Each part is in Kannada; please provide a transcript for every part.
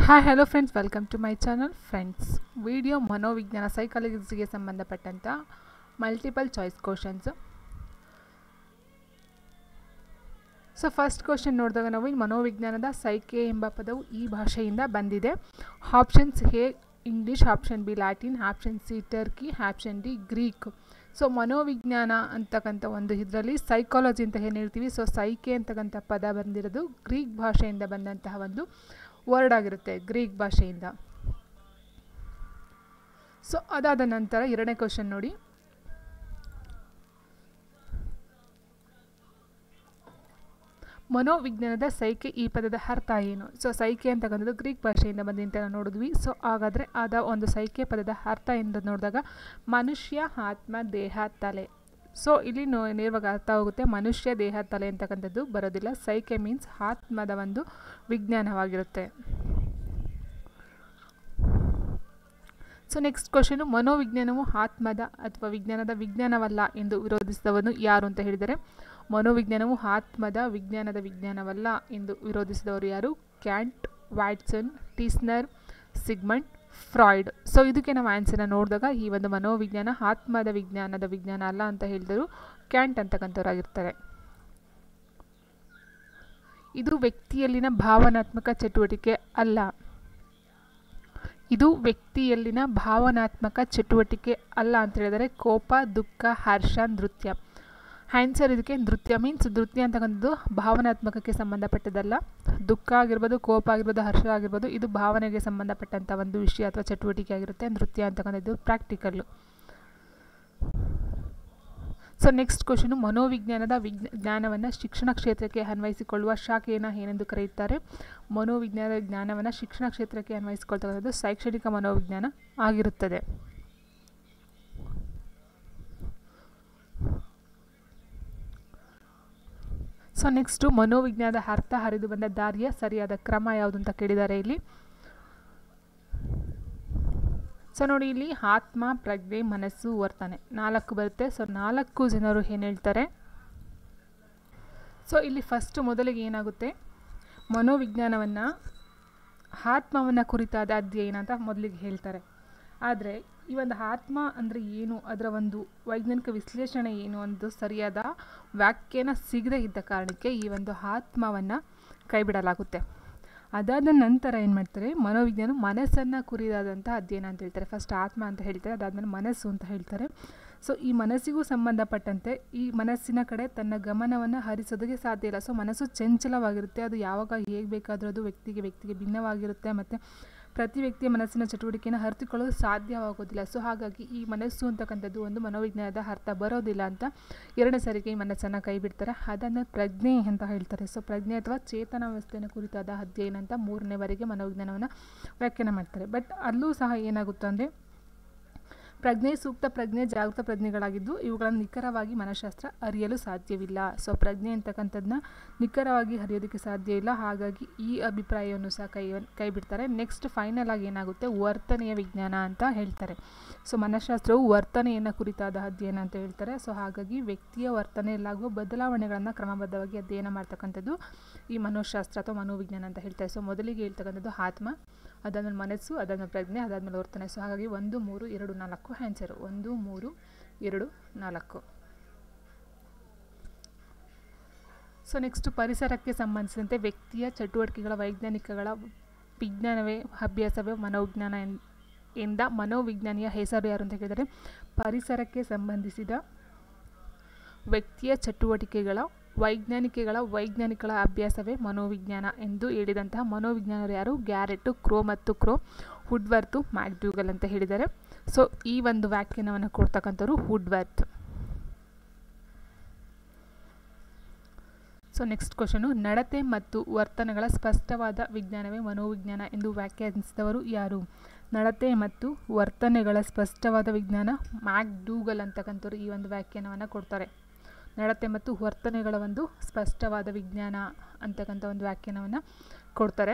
Hi hello friends, welcome to my channel. Friends, video ಮನೋವಿಜ್ಞಾನ ಸೈಕಾಲಜಿಗೆ ಸಂಬಂಧಪಟ್ಟಂಥ multiple choice questions. So first question ನೋಡಿದಾಗ ನಾವು ಈ ಮನೋವಿಜ್ಞಾನದ ಸೈಕೆ ಎಂಬ ಪದವು ಈ ಭಾಷೆಯಿಂದ ಬಂದಿದೆ. Options A English, option B Latin, option C Turkey, option D Greek. So ಮನೋವಿಜ್ಞಾನ ಅಂತಕ್ಕಂಥ ಒಂದು ಇದರಲ್ಲಿ ಸೈಕಾಲಜಿ ಅಂತ ಏನು ಹೇಳ್ತೀವಿ, ಸೊ ಸೈಕೆ ಅಂತಕ್ಕಂಥ ಪದ ಬಂದಿರೋದು ಗ್ರೀಕ್ ಭಾಷೆಯಿಂದ ಬಂದಂತಹ ಒಂದು ವರ್ಡ್ ಆಗಿರುತ್ತೆ, ಗ್ರೀಕ್ ಭಾಷೆಯಿಂದ. ಸೊ ಅದಾದ ನಂತರ ಎರಡನೇ ಕ್ವಶನ್ ನೋಡಿ. ಮನೋವಿಜ್ಞಾನದ ಸೈಕೆ ಈ ಪದದ ಅರ್ಥ ಏನು? ಸೊ ಸೈಕೆ ಅಂತಕ್ಕಂಥದ್ದು ಗ್ರೀಕ್ ಭಾಷೆಯಿಂದ ಬಂದಂತ ನಾವು ನೋಡಿದ್ವಿ. ಸೊ ಹಾಗಾದರೆ ಅದ ಒಂದು ಸೈಕೆ ಪದದ ಅರ್ಥ ಎಂದು ನೋಡಿದಾಗ ಮನುಷ್ಯ, ಆತ್ಮ, ದೇಹ, ತಲೆ. ಸೊ ಇಲ್ಲಿ ನೇರವಾಗಿ ಅರ್ಥ ಹೋಗುತ್ತೆ, ಮನುಷ್ಯ, ದೇಹ, ತಲೆ ಅಂತಕ್ಕಂಥದ್ದು ಬರೋದಿಲ್ಲ. ಸೈಕೆ ಮೀನ್ಸ್ ಆತ್ಮದ ಒಂದು ವಿಜ್ಞಾನವಾಗಿರುತ್ತೆ. ಸೊ ನೆಕ್ಸ್ಟ್ ಕ್ವಶನು, ಮನೋವಿಜ್ಞಾನವು ಆತ್ಮದ ಅಥವಾ ವಿಜ್ಞಾನದ ವಿಜ್ಞಾನವಲ್ಲ ಎಂದು ವಿರೋಧಿಸಿದವನು ಯಾರು ಅಂತ ಹೇಳಿದರೆ, ಮನೋವಿಜ್ಞಾನವು ಆತ್ಮದ ವಿಜ್ಞಾನದ ವಿಜ್ಞಾನವಲ್ಲ ಎಂದು ವಿರೋಧಿಸಿದವರು ಯಾರು? Kant, Watson, Titchener, Sigmund Freud. So ಇದಕ್ಕೆ ನಾವು ಆನ್ಸರ್ನ ನೋಡಿದಾಗ ಈ ಒಂದು ಮನೋವಿಜ್ಞಾನ ಆತ್ಮದ ವಿಜ್ಞಾನದ ವಿಜ್ಞಾನ ಅಲ್ಲ ಅಂತ ಹೇಳಿದರು ಕ್ಯಾಂಟ್ ಅಂತಕ್ಕಂಥವ್ರಾಗಿರ್ತಾರೆ. ಇದು ವ್ಯಕ್ತಿಯಲ್ಲಿನ ಭಾವನಾತ್ಮಕ ಚಟುವಟಿಕೆ ಅಲ್ಲ. ಇದು ವ್ಯಕ್ತಿಯಲ್ಲಿನ ಭಾವನಾತ್ಮಕ ಚಟುವಟಿಕೆ ಅಲ್ಲ ಅಂತ ಹೇಳಿದರೆ ಕೋಪ, ದುಃಖ, ಹರ್ಷ, ನೃತ್ಯ. ಆನ್ಸರ್ ಇದಕ್ಕೆ ನೃತ್ಯ ಮೀನ್ಸ್ ನೃತ್ಯ ಅಂತಕ್ಕಂಥದ್ದು ಭಾವನಾತ್ಮಕಕ್ಕೆ ಸಂಬಂಧಪಟ್ಟದಲ್ಲ. ದುಃಖ ಆಗಿರ್ಬೋದು, ಕೋಪ ಆಗಿರ್ಬೋದು, ಹರ್ಷ ಆಗಿರ್ಬೋದು, ಇದು ಭಾವನೆಗೆ ಸಂಬಂಧಪಟ್ಟಂಥ ಒಂದು ವಿಷಯ ಅಥವಾ ಚಟುವಟಿಕೆ ಆಗಿರುತ್ತೆ. ನೃತ್ಯ ಅಂತಕ್ಕಂಥದ್ದು ಪ್ರಾಕ್ಟಿಕಲ್ಲು. ಸೊ ನೆಕ್ಸ್ಟ್ ಕ್ವಶನು, ಮನೋವಿಜ್ಞಾನದ ಜ್ಞಾನವನ್ನು ಶಿಕ್ಷಣ ಕ್ಷೇತ್ರಕ್ಕೆ ಅನ್ವಯಿಸಿಕೊಳ್ಳುವ ಶಾಖೆಯನ್ನು ಏನೆಂದು ಕರೆಯುತ್ತಾರೆ? ಮನೋವಿಜ್ಞಾನದ ಜ್ಞಾನವನ್ನು ಶಿಕ್ಷಣ ಕ್ಷೇತ್ರಕ್ಕೆ ಅನ್ವಯಿಸಿಕೊಳ್ತಕ್ಕಂಥದ್ದು ಶೈಕ್ಷಣಿಕ ಮನೋವಿಜ್ಞಾನ ಆಗಿರುತ್ತದೆ. ಸೊ ನೆಕ್ಸ್ಟು, ಮನೋವಿಜ್ಞಾನದ ಅರ್ಥ ಹರಿದು ಬಂದ ದಾರಿಯ ಸರಿಯಾದ ಕ್ರಮ ಯಾವುದು ಅಂತ ಕೇಳಿದ್ದಾರೆ ಇಲ್ಲಿ. ಸೊ ನೋಡಿ, ಇಲ್ಲಿ ಆತ್ಮ, ಪ್ರಜ್ಞೆ, ಮನಸ್ಸು, ವರ್ತನೆ 4 ಬರುತ್ತೆ. ಸೊ 4 ಜನರು ಏನು ಹೇಳ್ತಾರೆ? ಸೊ ಇಲ್ಲಿ ಫಸ್ಟ್ ಮೊದಲಿಗೆ ಏನಾಗುತ್ತೆ, ಮನೋವಿಜ್ಞಾನವನ್ನು ಆತ್ಮವನ್ನು ಕುರಿತಾದ ಅಧ್ಯಯನ ಅಂತ ಮೊದಲಿಗೆ ಹೇಳ್ತಾರೆ. ಆದರೆ ಈ ಒಂದು ಆತ್ಮ ಅಂದರೆ ಏನು, ಅದರ ಒಂದು ವೈಜ್ಞಾನಿಕ ವಿಶ್ಲೇಷಣೆ ಏನು ಒಂದು ಸರಿಯಾದ ವ್ಯಾಖ್ಯಾನ ಸಿಗದೇ ಇದ್ದ ಕಾರಣಕ್ಕೆ ಈ ಒಂದು ಆತ್ಮವನ್ನು ಕೈಬಿಡಲಾಗುತ್ತೆ. ಅದಾದ ನಂತರ ಏನು ಮಾಡ್ತಾರೆ, ಮನೋವಿಜ್ಞಾನ ಮನಸ್ಸನ್ನು ಕುರಿತಾದಂಥ ಅಧ್ಯಯನ ಅಂತ ಹೇಳ್ತಾರೆ. ಫಸ್ಟ್ ಆತ್ಮ ಅಂತ ಹೇಳ್ತಾರೆ, ಅದಾದಮೇಲೆ ಮನಸ್ಸು ಅಂತ ಹೇಳ್ತಾರೆ. ಸೊ ಈ ಮನಸ್ಸಿಗೂ ಸಂಬಂಧಪಟ್ಟಂತೆ ಈ ಮನಸ್ಸಿನ ಕಡೆ ತನ್ನ ಗಮನವನ್ನು ಹರಿಸೋದಕ್ಕೆ ಸಾಧ್ಯ ಇಲ್ಲ. ಸೊ ಮನಸ್ಸು ಚಂಚಲವಾಗಿರುತ್ತೆ, ಅದು ಯಾವಾಗ ಹೇಗೆ ಬೇಕಾದರೂ ಅದು ವ್ಯಕ್ತಿಗೆ ಭಿನ್ನವಾಗಿರುತ್ತೆ. ಮತ್ತು ಪ್ರತಿ ವ್ಯಕ್ತಿಯ ಮನಸ್ಸಿನ ಚಟುವಟಿಕೆಯನ್ನು ಅರಿತುಕೊಳ್ಳೋದು ಸಾಧ್ಯವಾಗೋದಿಲ್ಲ. ಸೊ ಹಾಗಾಗಿ ಈ ಮನಸ್ಸು ಅಂತಕ್ಕಂಥದ್ದು ಒಂದು ಮನೋವಿಜ್ಞಾನದ ಅರ್ಥ ಬರೋದಿಲ್ಲ ಅಂತ ಎರಡನೇ ಸಾರಿಗೆ ಈ ಮನಸ್ಸನ್ನು ಕೈ ಬಿಡ್ತಾರೆ. ಅದನ್ನು ಪ್ರಜ್ಞೆ ಅಂತ ಹೇಳ್ತಾರೆ. ಸೊ ಪ್ರಜ್ಞೆ ಅಥವಾ ಚೇತನ ವ್ಯವಸ್ಥೆಯನ್ನು ಕುರಿತಾದ ಅಧ್ಯಯನ ಅಂತ 3ನೇ ಬಾರಿಗೆ ಮನೋವಿಜ್ಞಾನವನ್ನು ವ್ಯಾಖ್ಯಾನ ಮಾಡ್ತಾರೆ. ಬಟ್ ಅಲ್ಲೂ ಸಹ ಏನಾಗುತ್ತೆ ಅಂದರೆ, ಪ್ರಜ್ಞೆ, ಸೂಕ್ತ ಪ್ರಜ್ಞೆ, ಜಾಗೃತ ಪ್ರಜ್ಞೆಗಳಾಗಿದ್ದು ಇವುಗಳನ್ನು ನಿಖರವಾಗಿ ಮನಃಶಾಸ್ತ್ರ ಅರಿಯಲು ಸಾಧ್ಯವಿಲ್ಲ. ಸೊ ಪ್ರಜ್ಞೆ ಅಂತಕ್ಕಂಥದ್ದನ್ನ ನಿಖರವಾಗಿ ಅರಿಯೋದಕ್ಕೆ ಸಾಧ್ಯ ಇಲ್ಲ. ಹಾಗಾಗಿ ಈ ಅಭಿಪ್ರಾಯವನ್ನು ಸಹ ಕೈ ಬಿಡ್ತಾರೆ. ನೆಕ್ಸ್ಟ್ ಫೈನಲ್ ಆಗಿ ಏನಾಗುತ್ತೆ, ವರ್ತನೆಯ ವಿಜ್ಞಾನ ಅಂತ ಹೇಳ್ತಾರೆ. ಸೊ ಮನಃಶಾಸ್ತ್ರವು ವರ್ತನೆಯನ್ನು ಕುರಿತಾದ ಅಧ್ಯಯನ ಅಂತ ಹೇಳ್ತಾರೆ. ಸೊ ಹಾಗಾಗಿ ವ್ಯಕ್ತಿಯ ವರ್ತನೆಯಲ್ಲಾಗುವ ಬದಲಾವಣೆಗಳನ್ನು ಕ್ರಮಬದ್ಧವಾಗಿ ಅಧ್ಯಯನ ಮಾಡ್ತಕ್ಕಂಥದ್ದು ಈ ಮನೋಶಾಸ್ತ್ರ ಅಥವಾ ಮನೋವಿಜ್ಞಾನ ಅಂತ ಹೇಳ್ತಾರೆ. ಸೊ ಮೊದಲಿಗೆ ಹೇಳ್ತಕ್ಕಂಥದ್ದು ಆತ್ಮ, ಅದಾದಮೇಲೆ ಮನಸ್ಸು, ಅದಾದಮೇಲೆ ಪ್ರಜ್ಞೆ, ಅದಾದಮೇಲೆ ವರ್ತನೆ. ಸೊ ಹಾಗಾಗಿ 1, 3, 2, 4 ಆನ್ಸರು 1, 3, 2, 4. ಸೊ ನೆಕ್ಸ್ಟ್, ಪರಿಸರಕ್ಕೆ ಸಂಬಂಧಿಸಿದಂತೆ ವ್ಯಕ್ತಿಯ ಚಟುವಟಿಕೆಗಳ ವಿಜ್ಞಾನವೇ ಅಭ್ಯಾಸವೇ ಮನೋವಿಜ್ಞಾನ ಎಂದ ಮನೋವಿಜ್ಞಾನಿಯ ಹೆಸರು ಯಾರು ಅಂತ ಹೇಳಿದರೆ, ಪರಿಸರಕ್ಕೆ ಸಂಬಂಧಿಸಿದ ವ್ಯಕ್ತಿಯ ಚಟುವಟಿಕೆಗಳ ವೈಜ್ಞಾನಿಕಗಳ ಅಭ್ಯಾಸವೇ ಮನೋವಿಜ್ಞಾನ ಎಂದು ಹೇಳಿದಂತಹ ಮನೋವಿಜ್ಞಾನರು ಯಾರು? ಗ್ಯಾರೆಟ್, ಕ್ರೋ, ವುಡ್ವರ್ತ್, ಮ್ಯಾಕ್ಡ್ಯೂಗಲ್ ಅಂತ ಹೇಳಿದ್ದಾರೆ. ಸೊ ಈ ಒಂದು ವ್ಯಾಖ್ಯಾನವನ್ನು ಕೊಡ್ತಕ್ಕಂಥವ್ರು ವುಡ್ವರ್ತ್. ಸೊ ನೆಕ್ಸ್ಟ್ ಕ್ವಶನು, ನಡತೆ ಮತ್ತು ವರ್ತನೆಗಳ ಸ್ಪಷ್ಟವಾದ ವಿಜ್ಞಾನವೇ ಮನೋವಿಜ್ಞಾನ ಎಂದು ವ್ಯಾಖ್ಯಾನಿಸಿದವರು ಯಾರು? ನಡತೆ ಮತ್ತು ವರ್ತನೆಗಳ ಸ್ಪಷ್ಟವಾದ ವಿಜ್ಞಾನ ಮ್ಯಾಕ್ಡ್ಯೂಗಲ್ ಅಂತಕ್ಕಂಥವ್ರು ಈ ಒಂದು ವ್ಯಾಖ್ಯಾನವನ್ನು ಕೊಡ್ತಾರೆ. ನಡತೆ ಮತ್ತು ವರ್ತನೆಗಳ ಒಂದು ಸ್ಪಷ್ಟವಾದ ವಿಜ್ಞಾನ ಅಂತಕ್ಕಂಥ ಒಂದು ವ್ಯಾಖ್ಯಾನವನ್ನು ಕೊಡ್ತಾರೆ.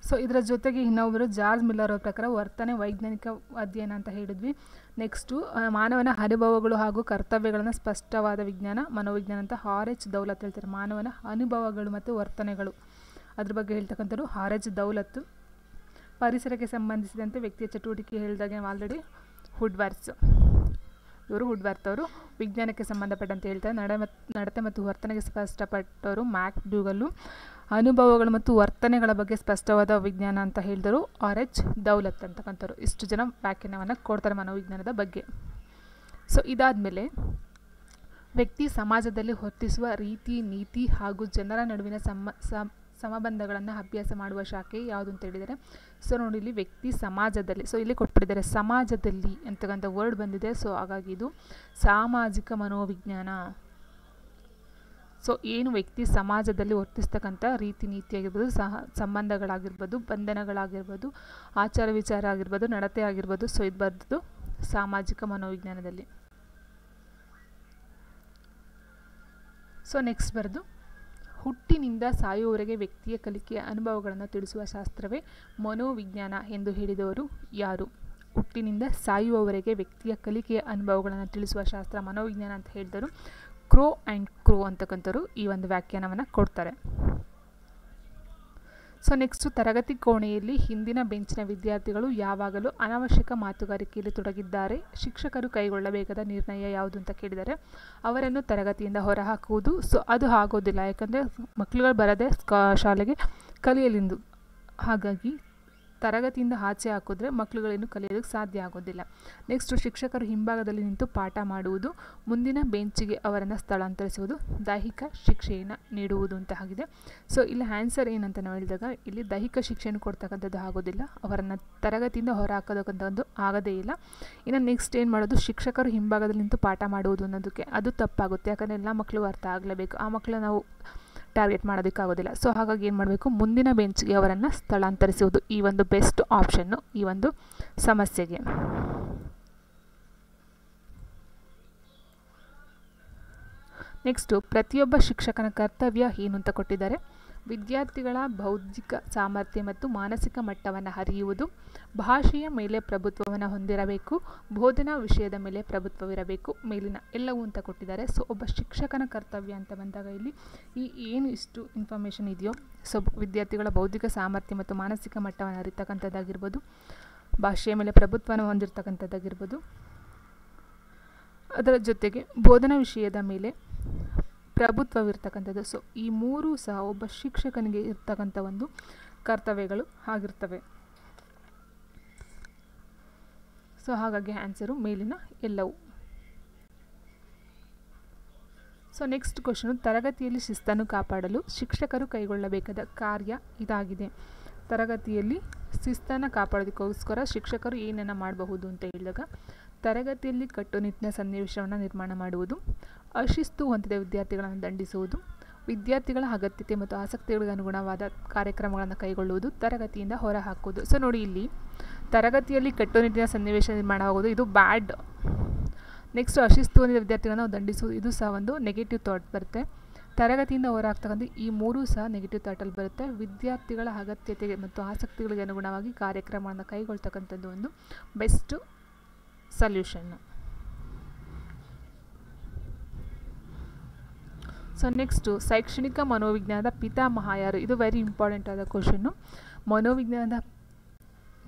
ಸೊ ಇದರ ಜೊತೆಗೆ ಇನ್ನೊಬ್ಬರು ಜಾರ್ಜ್ ಮಿಲ್ಲರ್ ಅವರ ಪ್ರಕಾರ ವರ್ತನೆ ವೈಜ್ಞಾನಿಕ ಅಧ್ಯಯನ ಅಂತ ಹೇಳಿದ್ವಿ. ನೆಕ್ಸ್ಟು ಮಾನವನ ಅನುಭವಗಳು ಹಾಗೂ ಕರ್ತವ್ಯಗಳನ್ನು ಸ್ಪಷ್ಟವಾದ ವಿಜ್ಞಾನ ಮನೋವಿಜ್ಞಾನ ಅಂತ RH ದೌಲತ್ ಹೇಳ್ತಾರೆ. ಮಾನವನ ಅನುಭವಗಳು ಮತ್ತು ವರ್ತನೆಗಳು ಅದ್ರ ಬಗ್ಗೆ ಹೇಳ್ತಕ್ಕಂಥವ್ರು ಆರ್.ಎಚ್. ದೌಲತ್. ಪರಿಸರಕ್ಕೆ ಸಂಬಂಧಿಸಿದಂತೆ ವ್ಯಕ್ತಿಯ ಚಟುವಟಿಕೆ ಹೇಳಿದಾಗ ನಾವು ಆಲ್ರೆಡಿ ವುಡ್ವರ್ತ್. ಇವರು ವುಡ್ವರ್ತ್ ಅವರು. ವಿಜ್ಞಾನಕ್ಕೆ ಸಂಬಂಧಪಟ್ಟಂತೆ ಹೇಳ್ತಾರೆ. ನಡತೆ ಮತ್ತು ವರ್ತನೆಗೆ ಸ್ಪಷ್ಟಪಟ್ಟವರು ಮ್ಯಾಕ್ಡೂಗಲ್ಲು. ಅನುಭವಗಳು ಮತ್ತು ವರ್ತನೆಗಳ ಬಗ್ಗೆ ಸ್ಪಷ್ಟವಾದ ವಿಜ್ಞಾನ ಅಂತ ಹೇಳಿದರು ಆರ್.ಎಚ್. ದೌಲತ್ ಅಂತಕ್ಕಂಥವ್ರು. ಇಷ್ಟು ಜನ ವ್ಯಾಖ್ಯಾನವನ್ನು ಕೊಡ್ತಾರೆ ಮನೋವಿಜ್ಞಾನದ ಬಗ್ಗೆ. ಸೊ ಇದಾದಮೇಲೆ ವ್ಯಕ್ತಿ ಸಮಾಜದಲ್ಲಿ ವರ್ತಿಸುವ ರೀತಿ, ನೀತಿ ಹಾಗೂ ಜನರ ನಡುವಿನ ಸಂಬಂಧಗಳನ್ನು ಅಭ್ಯಾಸ ಮಾಡುವ ಶಾಖೆ ಯಾವುದು ಅಂತ ಹೇಳಿದರೆ, ಸೊ ನೋಡಿ ಇಲ್ಲಿ ವ್ಯಕ್ತಿ ಸಮಾಜದಲ್ಲಿ, ಸೊ ಇಲ್ಲಿ ಕೊಟ್ಬಿಟ್ಟಿದ್ದಾರೆ ಸಮಾಜದಲ್ಲಿ ಅಂತಕ್ಕಂಥ ವರ್ಡ್ ಬಂದಿದೆ. ಸೊ ಹಾಗಾಗಿ ಇದು ಸಾಮಾಜಿಕ ಮನೋವಿಜ್ಞಾನ. ಸೊ ಏನು ವ್ಯಕ್ತಿ ಸಮಾಜದಲ್ಲಿ ವರ್ತಿಸ್ತಕ್ಕಂಥ ರೀತಿ ನೀತಿ ಆಗಿರ್ಬೋದು, ಸಂಬಂಧಗಳಾಗಿರ್ಬೋದು, ಬಂಧನಗಳಾಗಿರ್ಬೋದು, ಆಚಾರ ವಿಚಾರ ಆಗಿರ್ಬೋದು, ನಡತೆ ಆಗಿರ್ಬೋದು, ಸೊ ಇದು ಬರ್ತದ್ದು ಸಾಮಾಜಿಕ ಮನೋವಿಜ್ಞಾನದಲ್ಲಿ. ಸೊ ನೆಕ್ಸ್ಟ್ ಬರೆದು ಹುಟ್ಟಿನಿಂದ ಸಾಯುವವರೆಗೆ ವ್ಯಕ್ತಿಯ ಕಲಿಕೆಯ ಅನುಭವಗಳನ್ನು ತಿಳಿಸುವ ಶಾಸ್ತ್ರವೇ ಮನೋವಿಜ್ಞಾನ ಎಂದು ಹೇಳಿದವರು ಯಾರು? ಹುಟ್ಟಿನಿಂದ ಸಾಯುವವರೆಗೆ ವ್ಯಕ್ತಿಯ ಕಲಿಕೆಯ ಅನುಭವಗಳನ್ನು ತಿಳಿಸುವ ಶಾಸ್ತ್ರ ಮನೋವಿಜ್ಞಾನ ಅಂತ ಹೇಳಿದರು ಕ್ರೋ ಆ್ಯಂಡ್ ಕ್ರೋ ಅಂತಕ್ಕಂಥವ್ರು ಈ ಒಂದು ವ್ಯಾಖ್ಯಾನವನ್ನು ಕೊಡ್ತಾರೆ. ಸೊ ನೆಕ್ಸ್ಟು ತರಗತಿ ಕೋಣೆಯಲ್ಲಿ ಹಿಂದಿನ ಬೆಂಚಿನ ವಿದ್ಯಾರ್ಥಿಗಳು ಯಾವಾಗಲೂ ಅನಾವಶ್ಯಕ ಮಾತುಗಾರಿಕೆಯಲ್ಲಿ ತೊಡಗಿದ್ದಾರೆ. ಶಿಕ್ಷಕರು ಕೈಗೊಳ್ಳಬೇಕಾದ ನಿರ್ಣಯ ಯಾವುದು ಅಂತ ಕೇಳಿದರೆ ಅವರನ್ನು ತರಗತಿಯಿಂದ ಹೊರಹಾಕುವುದು. ಸೊ ಅದು ಆಗೋದಿಲ್ಲ, ಯಾಕಂದರೆ ಮಕ್ಕಳುಗಳು ಬರದೆ ಶಾಲೆಗೆ ಕಲಿಯಲೆಂದು. ಹಾಗಾಗಿ ತರಗತಿಯಿಂದ ಆಚೆ ಹಾಕಿದ್ರೆ ಮಕ್ಕಳುಗಳೇನು ಕಲಿಯೋದಕ್ಕೆ ಸಾಧ್ಯ ಆಗೋದಿಲ್ಲ. ನೆಕ್ಸ್ಟು ಶಿಕ್ಷಕರು ಹಿಂಭಾಗದಲ್ಲಿ ನಿಂತು ಪಾಠ ಮಾಡುವುದು, ಮುಂದಿನ ಬೆಂಚಿಗೆ ಅವರನ್ನು ಸ್ಥಳಾಂತರಿಸುವುದು, ದೈಹಿಕ ಶಿಕ್ಷೆಯನ್ನು ನೀಡುವುದು ಅಂತ ಆಗಿದೆ. ಸೊ ಇಲ್ಲಿ ಆನ್ಸರ್ ಏನಂತ ನಾವು ಹೇಳಿದಾಗ ಇಲ್ಲಿ ದೈಹಿಕ ಶಿಕ್ಷೆಯನ್ನು ಕೊಡ್ತಕ್ಕಂಥದ್ದು ಆಗೋದಿಲ್ಲ, ಅವರನ್ನು ತರಗತಿಯಿಂದ ಹೊರ ಹಾಕೋದಕ್ಕಂಥದ್ದು ಆಗೋದೇ ಇಲ್ಲ. ಇನ್ನು ನೆಕ್ಸ್ಟ್ ಏನು ಮಾಡೋದು, ಶಿಕ್ಷಕರು ಹಿಂಭಾಗದಲ್ಲಿ ನಿಂತು ಪಾಠ ಮಾಡುವುದು ಅನ್ನೋದಕ್ಕೆ ಅದು ತಪ್ಪಾಗುತ್ತೆ, ಯಾಕಂದರೆ ಎಲ್ಲ ಮಕ್ಕಳು ಅರ್ಥ ಆಗಲೇಬೇಕು, ಆ ಮಕ್ಕಳು ನಾವು ಟಾರ್ಗೆಟ್ ಮಾಡೋದಕ್ಕಾಗೋದಿಲ್ಲ. ಸೊ ಹಾಗಾಗಿ ಏನು ಮಾಡಬೇಕು, ಮುಂದಿನ ಬೆಂಚ್ಗೆ ಅವರನ್ನು ಸ್ಥಳಾಂತರಿಸುವುದು ಈ ಒಂದು ಬೆಸ್ಟ್ ಆಪ್ಷನ್ನು ಈ ಒಂದು ಸಮಸ್ಯೆಗೆ. ನೆಕ್ಸ್ಟು ಪ್ರತಿಯೊಬ್ಬ ಶಿಕ್ಷಕನ ಕರ್ತವ್ಯ ಏನು ಅಂತ ಕೊಟ್ಟಿದ್ದಾರೆ. ವಿದ್ಯಾರ್ಥಿಗಳ ಬೌದ್ಧಿಕ ಸಾಮರ್ಥ್ಯ ಮತ್ತು ಮಾನಸಿಕ ಮಟ್ಟವನ್ನು ಅರಿಯುವುದು, ಭಾಷೆಯ ಮೇಲೆ ಪ್ರಭುತ್ವವನ್ನು ಹೊಂದಿರಬೇಕು, ಬೋಧನಾ ವಿಷಯದ ಮೇಲೆ ಪ್ರಭುತ್ವವಿರಬೇಕು, ಮೇಲಿನ ಎಲ್ಲವೂ ಅಂತ ಕೊಟ್ಟಿದ್ದಾರೆ. ಸೊ ಒಬ್ಬ ಶಿಕ್ಷಕನ ಕರ್ತವ್ಯ ಅಂತ ಬಂದಾಗ ಇಲ್ಲಿ ಏನು ಇಷ್ಟು ಇನ್ಫಾರ್ಮೇಷನ್ ಇದೆಯೋ, ಸೊ ವಿದ್ಯಾರ್ಥಿಗಳ ಬೌದ್ಧಿಕ ಸಾಮರ್ಥ್ಯ ಮತ್ತು ಮಾನಸಿಕ ಮಟ್ಟವನ್ನು ಅರಿತಕ್ಕಂಥದ್ದಾಗಿರ್ಬೋದು, ಭಾಷೆಯ ಮೇಲೆ ಪ್ರಭುತ್ವವನ್ನು ಹೊಂದಿರತಕ್ಕಂಥದ್ದಾಗಿರ್ಬೋದು, ಅದರ ಜೊತೆಗೆ ಬೋಧನಾ ವಿಷಯದ ಮೇಲೆ ಪ್ರಭುತ್ವವಿರ್ತಕ್ಕಂಥದ್ದು. ಸೊ ಈ ಮೂರೂ ಸಹ ಒಬ್ಬ ಶಿಕ್ಷಕನಿಗೆ ಇರ್ತಕ್ಕಂಥ ಒಂದು ಕರ್ತವ್ಯಗಳು ಆಗಿರ್ತವೆ. ಸೊ ಹಾಗಾಗಿ ಆನ್ಸರು ಮೇಲಿನ ಎಲ್ಲವೂ. ಸೊ ನೆಕ್ಸ್ಟ್ ಕ್ವಶನು, ತರಗತಿಯಲ್ಲಿ ಶಿಸ್ತನ್ನು ಕಾಪಾಡಲು ಶಿಕ್ಷಕರು ಕೈಗೊಳ್ಳಬೇಕಾದ ಕಾರ್ಯ ಇದಾಗಿದೆ. ತರಗತಿಯಲ್ಲಿ ಶಿಸ್ತನ್ನು ಕಾಪಾಡೋದಕ್ಕೋಸ್ಕರ ಶಿಕ್ಷಕರು ಏನನ್ನು ಮಾಡಬಹುದು ಅಂತ ಹೇಳಿದಾಗ, ತರಗತಿಯಲ್ಲಿ ಕಟ್ಟುನಿಟ್ಟಿನ ಸನ್ನಿವೇಶವನ್ನು ನಿರ್ಮಾಣ ಮಾಡುವುದು, ಅಶಿಸ್ತು ಹೊಂದಿದ ವಿದ್ಯಾರ್ಥಿಗಳನ್ನು ದಂಡಿಸುವುದು, ವಿದ್ಯಾರ್ಥಿಗಳ ಅಗತ್ಯತೆ ಮತ್ತು ಆಸಕ್ತಿಗಳಿಗೆ ಅನುಗುಣವಾದ ಕಾರ್ಯಕ್ರಮಗಳನ್ನು ಕೈಗೊಳ್ಳುವುದು, ತರಗತಿಯಿಂದ ಹೊರಹಾಕುವುದು. ಸೊ ನೋಡಿ ಇಲ್ಲಿ ತರಗತಿಯಲ್ಲಿ ಕಟ್ಟುನಿಟ್ಟಿನ ಸನ್ನಿವೇಶ ನಿರ್ಮಾಣವಾಗುವುದು ಇದು ಬ್ಯಾಡ್. ನೆಕ್ಸ್ಟ್ ಅಶಿಸ್ತು ಹೊಂದಿದ ವಿದ್ಯಾರ್ಥಿಗಳನ್ನು ನಾವು ದಂಡಿಸುವುದು, ಇದು ಸಹ ಒಂದು ನೆಗೆಟಿವ್ ಥಾಟ್ ಬರುತ್ತೆ. ತರಗತಿಯಿಂದ ಹೊರಹಾಕ್ತಕ್ಕಂಥ ಈ ಮೂರೂ ಸಹ ನೆಗೆಟಿವ್ ಥಾಟಲ್ಲಿ ಬರುತ್ತೆ. ವಿದ್ಯಾರ್ಥಿಗಳ ಅಗತ್ಯತೆಗೆ ಮತ್ತು ಆಸಕ್ತಿಗಳಿಗೆ ಅನುಗುಣವಾಗಿ ಕಾರ್ಯಕ್ರಮವನ್ನು ಕೈಗೊಳ್ತಕ್ಕಂಥದ್ದು ಒಂದು ಬೆಸ್ಟ್ ಸೊಲ್ಯೂಷನ್ನು. ಸೊ ನೆಕ್ಸ್ಟು ಶೈಕ್ಷಣಿಕ ಮನೋವಿಜ್ಞಾನದ ಪಿತಾಮಹ ಯಾರು? ಇದು ವೆರಿ ಇಂಪಾರ್ಟೆಂಟ್ ಆದ ಕ್ವಶನ್ನು. ಮನೋವಿಜ್ಞಾನದ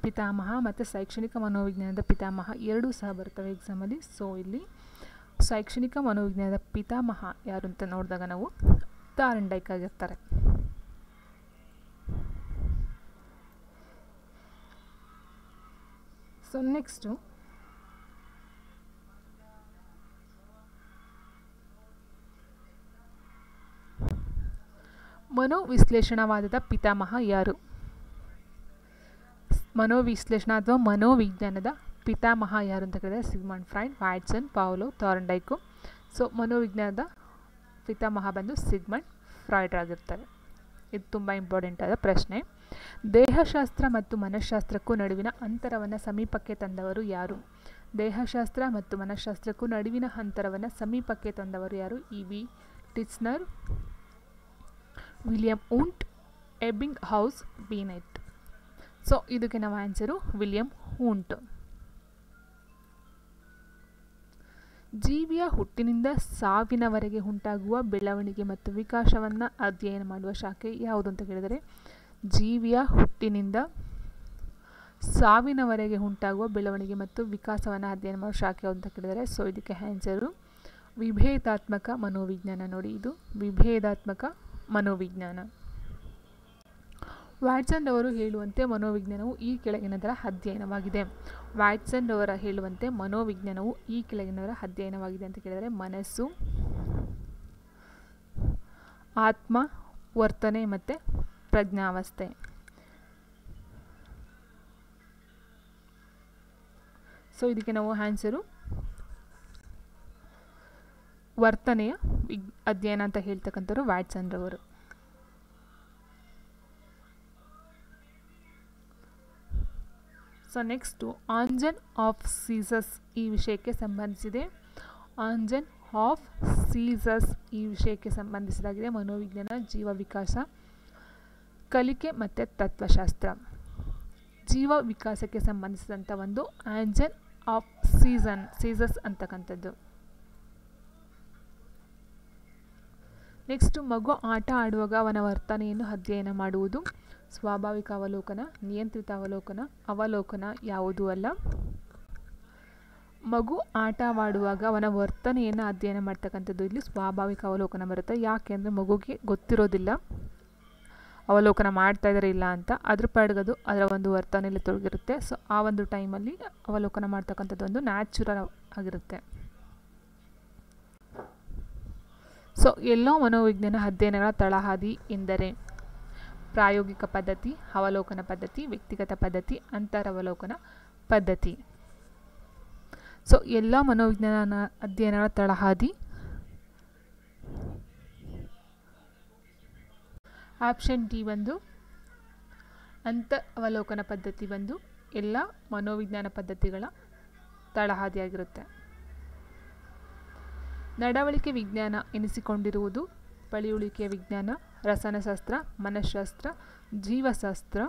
ಪಿತಾಮಹ ಮತ್ತು ಶೈಕ್ಷಣಿಕ ಮನೋವಿಜ್ಞಾನದ ಪಿತಾಮಹ ಎರಡೂ ಸಹ ಬರ್ತವೆ ಎಕ್ಸಾಮಲ್ಲಿ. ಸೊ ಇಲ್ಲಿ ಶೈಕ್ಷಣಿಕ ಮನೋವಿಜ್ಞಾನದ ಪಿತಾಮಹ ಯಾರು ಅಂತ ನೋಡಿದಾಗ ನಾವು ಥಾರ್ನ್ಡೈಕ್ ಆಗಿರ್ತಾರೆ. ಸೊ ನೆಕ್ಸ್ಟು ಮನೋವಿಶ್ಲೇಷಣವಾದದ ಪಿತಾಮಹ ಯಾರು? ಮನೋವಿಶ್ಲೇಷಣ ಅಥವಾ ಮನೋವಿಜ್ಞಾನದ ಪಿತಾಮಹ ಯಾರು ಅಂತ ಕೇಳಿದರೆ ಸಿಗ್ಮಂಡ್ ಫ್ರಾಯ್ಡ್, ವ್ಯಾಟ್ಸನ್, ಪಾವ್ಲೋ, ಥಾರ್ನ್ಡೈಕು. ಸೊ ಮನೋವಿಜ್ಞಾನದ ಪಿತಾಮಹ ಬಂದು ಸಿಗ್ಮಂಡ್ ಫ್ರಾಯ್ಡ್ ಆಗಿರ್ತಾರೆ. ಇದು ತುಂಬ ಇಂಪಾರ್ಟೆಂಟ್ ಆದ ಪ್ರಶ್ನೆ. ದೇಹಶಾಸ್ತ್ರ ಮತ್ತು ಮನಃಶಾಸ್ತ್ರಕ್ಕೂ ನಡುವಿನ ಅಂತರವನ್ನು ಸಮೀಪಕ್ಕೆ ತಂದವರು ಯಾರು? ದೇಹಶಾಸ್ತ್ರ ಮತ್ತು ಮನಃಶಾಸ್ತ್ರಕ್ಕೂ ನಡುವಿನ ಅಂತರವನ್ನು ಸಮೀಪಕ್ಕೆ ತಂದವರು ಯಾರು? E V. Titchener, William Wundt, Ebbinghaus, Binet. So ಇದಕ್ಕೆ ನಾವು ಆನ್ಸರು ವಿಲಿಯಂ ವುಂಟ್. ಜೀವಿಯ ಹುಟ್ಟಿನಿಂದ ಸಾವಿನವರೆಗೆ ಉಂಟಾಗುವ ಬೆಳವಣಿಗೆ ಮತ್ತು ವಿಕಾಸವನ್ನು ಅಧ್ಯಯನ ಮಾಡುವ ಶಾಖೆ ಯಾವುದು ಅಂತ ಕೇಳಿದರೆ, ಜೀವಿಯ ಹುಟ್ಟಿನಿಂದ ಸಾವಿನವರೆಗೆ ಉಂಟಾಗುವ ಬೆಳವಣಿಗೆ ಮತ್ತು ವಿಕಾಸವನ್ನು ಅಧ್ಯಯನ ಮಾಡುವ ಶಾಖೆ ಯಾವುದು ಅಂತ ಕೇಳಿದರೆ, ಸೊ ಇದಕ್ಕೆ ಆನ್ಸರು ವಿಭೇದಾತ್ಮಕ ಮನೋವಿಜ್ಞಾನ. ನೋಡಿ, ಇದು ವಿಭೇದಾತ್ಮಕ ಮನೋವಿಜ್ಞಾನ. ವ್ಯಾಟ್ಸನ್ ಅವರು ಹೇಳುವಂತೆ ಮನೋವಿಜ್ಞಾನವು ಈ ಕೆಳಗಿನದರ ಅಧ್ಯಯನವಾಗಿದೆ. ವ್ಯಾಟ್ಸನ್ ಅವರ ಹೇಳುವಂತೆ ಮನೋವಿಜ್ಞಾನವು ಈ ಕೆಳಗಿನದರ ಅಧ್ಯಯನವಾಗಿದೆ ಅಂತ ಕೇಳಿದರೆ, ಮನಸ್ಸು, ಆತ್ಮ, ವರ್ತನೆ ಮತ್ತು ಪ್ರಜ್ಞಾವಸ್ಥೆ. ಸೊ ಇದಕ್ಕೆ ನಾವು ಆನ್ಸರು ವರ್ತನೆಯ ಅಧ್ಯಯನ ಅಂತ ಹೇಳ್ತಕ್ಕಂಥವ್ರು ವ್ಯಾಟ್ಸನ್ ರವರು. ಸೊ ನೆಕ್ಸ್ಟು ಆಂಜನ್ ಆಫ್ ಸೀಸಸ್ ಈ ವಿಷಯಕ್ಕೆ ಸಂಬಂಧಿಸಿದೆ. ಆಂಜನ್ ಆಫ್ ಸೀಸಸ್ ಈ ವಿಷಯಕ್ಕೆ ಸಂಬಂಧಿಸಿದಾಗಿದೆ. ಮನೋವಿಜ್ಞಾನ, ಜೀವ ವಿಕಾಸ, ಕಲಿಕೆ ಮತ್ತು ತತ್ವಶಾಸ್ತ್ರ. ಜೀವ ವಿಕಾಸಕ್ಕೆ ಸಂಬಂಧಿಸಿದಂಥ ಒಂದು ಆಂಜನ್ ಆಫ್ ಸೀಸಸ್ ಅಂತಕ್ಕಂಥದ್ದು. ನೆಕ್ಸ್ಟು ಮಗು ಆಟ ಆಡುವಾಗ ಅವನ ವರ್ತನೆಯನ್ನು ಅಧ್ಯಯನ ಮಾಡುವುದು. ಸ್ವಾಭಾವಿಕ ಅವಲೋಕನ, ನಿಯಂತ್ರಿತ ಅವಲೋಕನ, ಅವಲೋಕನ ಯಾವುದೂ ಅಲ್ಲ. ಮಗು ಆಟವಾಡುವಾಗ ಅವನ ವರ್ತನೆಯನ್ನು ಅಧ್ಯಯನ ಮಾಡ್ತಕ್ಕಂಥದ್ದು ಇಲ್ಲಿ ಸ್ವಾಭಾವಿಕ ಅವಲೋಕನ ಬರುತ್ತೆ. ಯಾಕೆ ಅಂದರೆ ಮಗುಗೆ ಗೊತ್ತಿರೋದಿಲ್ಲ ಅವಲೋಕನ ಮಾಡ್ತಾ ಇದ್ದಾರೆ ಇಲ್ಲ ಅಂತ, ಅದ್ರ ಪಾಡ್ಗದು ಅದರ ಒಂದು ವರ್ತನೆಯಲ್ಲಿ ತೊಡಗಿರುತ್ತೆ. ಸೊ ಆ ಒಂದು ಟೈಮಲ್ಲಿ ಅವಲೋಕನ ಮಾಡ್ತಕ್ಕಂಥದ್ದು ಒಂದು ನ್ಯಾಚುರಲ್ ಆಗಿರುತ್ತೆ. ಸೊ ಎಲ್ಲೋ ಮನೋವಿಜ್ಞಾನ ಅಧ್ಯಯನಗಳ ತಳಹದಿ ಎಂದರೆ ಪ್ರಾಯೋಗಿಕ ಪದ್ಧತಿ, ಅವಲೋಕನ ಪದ್ಧತಿ, ವ್ಯಕ್ತಿಗತ ಪದ್ಧತಿ, ಅಂತರವಲೋಕನ ಪದ್ಧತಿ. ಸೊ ಎಲ್ಲ ಮನೋವಿಜ್ಞಾನ ಅಧ್ಯಯನಗಳ ತಳಹದಿ ಆಪ್ಷನ್ ಡಿ ಒಂದು ಅಂತರವಲೋಕನ ಪದ್ಧತಿ ಬಂದು ಎಲ್ಲ ಮನೋವಿಜ್ಞಾನ ಪದ್ಧತಿಗಳ ತಳಹದಿಯಾಗಿರುತ್ತೆ. ನಡವಳಿಕೆ ವಿಜ್ಞಾನ ಎನಿಸಿಕೊಂಡಿರುವುದು ಪಳಿಯುಳಿಕೆಯ ವಿಜ್ಞಾನ, ರಸಾಯನಶಾಸ್ತ್ರ, ಮನಃಶಾಸ್ತ್ರ, ಜೀವಶಾಸ್ತ್ರ.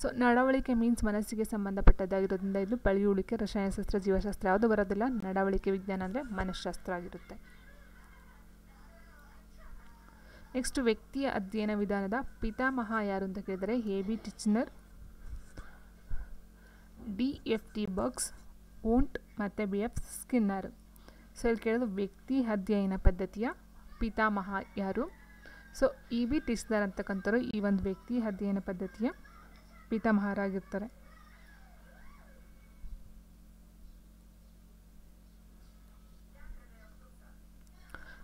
ಸೊ ನಡವಳಿಕೆ ಮೀನ್ಸ್ ಮನಸ್ಸಿಗೆ ಸಂಬಂಧಪಟ್ಟದ್ದಾಗಿರೋದ್ರಿಂದ ಇದು ಪಳಿಯುಳಿಕೆ, ರಸಾಯನಶಾಸ್ತ್ರ, ಜೀವಶಾಸ್ತ್ರ ಯಾವುದು ಬರೋದಿಲ್ಲ. ನಡವಳಿಕೆ ವಿಜ್ಞಾನ ಅಂದರೆ ಮನಃಶಾಸ್ತ್ರ ಆಗಿರುತ್ತೆ. ನೆಕ್ಸ್ಟ್ ವ್ಯಕ್ತಿಯ ಅಧ್ಯಯನ ವಿಧಾನದ ಪಿತಾಮಹ ಯಾರು ಅಂತ ಕೇಳಿದರೆ ಎ.ಬಿ. ಟಿಚ್ನರ್, ಡಿ.ಎಫ್.ಟಿ. ಬರ್ಗ್ಸ್, ವೂಂಟ್ ಮತ್ತು ಬಿ.ಎಫ್. ಸ್ಕಿನ್ನರ್. ಸೊ ಇಲ್ಲಿ ಕೇಳೋದು ವ್ಯಕ್ತಿ ಅಧ್ಯಯನ ಪದ್ಧತಿಯ ಪಿತಾಮಹ ಯಾರು? So EB. ಟಿಚ್ನರ್ ಅಂತಕ್ಕಂಥವ್ರು ಈ ಒಂದು ವ್ಯಕ್ತಿ ಅಧ್ಯಯನ ಪದ್ಧತಿಯ ಪಿತಾಮಹರಾಗಿರ್ತಾರೆ.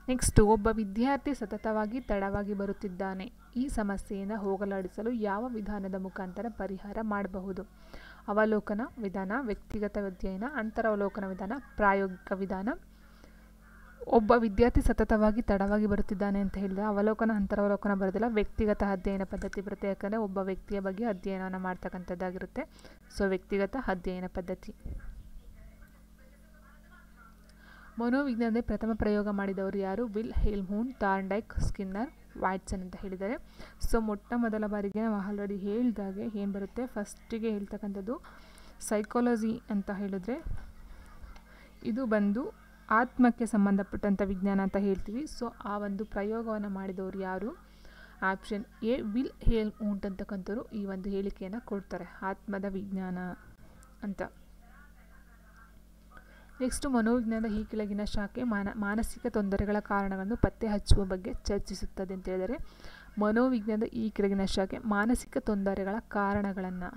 ನೆಕ್ಸ್ಟ್ ಒಬ್ಬ ವಿದ್ಯಾರ್ಥಿ ಸತತವಾಗಿ ತಡವಾಗಿ ಬರುತ್ತಿದ್ದಾನೆ. ಈ ಸಮಸ್ಯೆಯನ್ನು ಹೋಗಲಾಡಿಸಲು ಯಾವ ವಿಧಾನದ ಮುಖಾಂತರ ಪರಿಹಾರ ಮಾಡಬಹುದು? ಅವಲೋಕನ ವಿಧಾನ, ವ್ಯಕ್ತಿಗತ ಅಧ್ಯಯನ, ಅಂತರವಲೋಕನ ವಿಧಾನ, ಪ್ರಾಯೋಗಿಕ ವಿಧಾನ. ಒಬ್ಬ ವಿದ್ಯಾರ್ಥಿ ಸತತವಾಗಿ ತಡವಾಗಿ ಬರುತ್ತಿದ್ದಾನೆ ಅಂತ ಹೇಳಿದ್ರೆ ಅವಲೋಕನ, ಅಂತರವಲೋಕನ ಬರೋದಿಲ್ಲ, ವ್ಯಕ್ತಿಗತ ಅಧ್ಯಯನ ಪದ್ಧತಿ ಬರುತ್ತೆ. ಯಾಕಂದರೆ ಒಬ್ಬ ವ್ಯಕ್ತಿಯ ಬಗ್ಗೆ ಅಧ್ಯಯನವನ್ನು ಮಾಡ್ತಕ್ಕಂಥದ್ದಾಗಿರುತ್ತೆ. ಸೊ ವ್ಯಕ್ತಿಗತ ಅಧ್ಯಯನ ಪದ್ಧತಿ. ಮನೋವಿಜ್ಞಾನದ ಪ್ರಥಮ ಪ್ರಯೋಗ ಮಾಡಿದವರು ಯಾರು? ವಿಲ್ ಹೆಲ್ಮ್ಹೋಲ್ಟ್ಜ್, ಥಾರ್ನ್ಡೈಕ್, ಸ್ಕಿನ್ನರ್, ವ್ಯಾಟ್ಸನ್ ಅಂತ ಹೇಳಿದ್ದಾರೆ. ಸೊ ಮೊಟ್ಟ ಮೊದಲ ಬಾರಿಗೆ ನಾವು ಆಲ್ರೆಡಿ ಹೇಳಿದಾಗೆ ಏನು ಬರುತ್ತೆ, ಫಸ್ಟಿಗೆ ಹೇಳ್ತಕ್ಕಂಥದ್ದು ಸೈಕಾಲಜಿ ಅಂತ ಹೇಳಿದ್ರೆ ಇದು ಬಂದು ಆತ್ಮಕ್ಕೆ ಸಂಬಂಧಪಟ್ಟಂಥ ವಿಜ್ಞಾನ ಅಂತ ಹೇಳ್ತೀವಿ. ಸೊ ಆ ಒಂದು ಪ್ರಯೋಗವನ್ನು ಮಾಡಿದವರು ಯಾರು? ಆಪ್ಷನ್ ಎ ವಿಲ್ ಹೆಲ್ಮ್ಹೋಲ್ಟ್ಜ್ ಅಂತಕ್ಕಂಥವ್ರು ಈ ಒಂದು ಹೇಳಿಕೆಯನ್ನು ಕೊಡ್ತಾರೆ, ಆತ್ಮದ ವಿಜ್ಞಾನ ಅಂತ. ನೆಕ್ಸ್ಟ್ ಮನೋವಿಜ್ಞಾನದ ಈ ಕೆಳಗಿನ ಶಾಖೆ ಮಾನಸಿಕ ತೊಂದರೆಗಳ ಕಾರಣಗಳನ್ನು ಪತ್ತೆ ಹಚ್ಚುವ ಬಗ್ಗೆ ಚರ್ಚಿಸುತ್ತದೆ ಅಂತ ಹೇಳಿದರೆ ಮನೋವಿಜ್ಞಾನದ ಈ ಕೆಳಗಿನ ಶಾಖೆ ಮಾನಸಿಕ ತೊಂದರೆಗಳ ಕಾರಣಗಳನ್ನು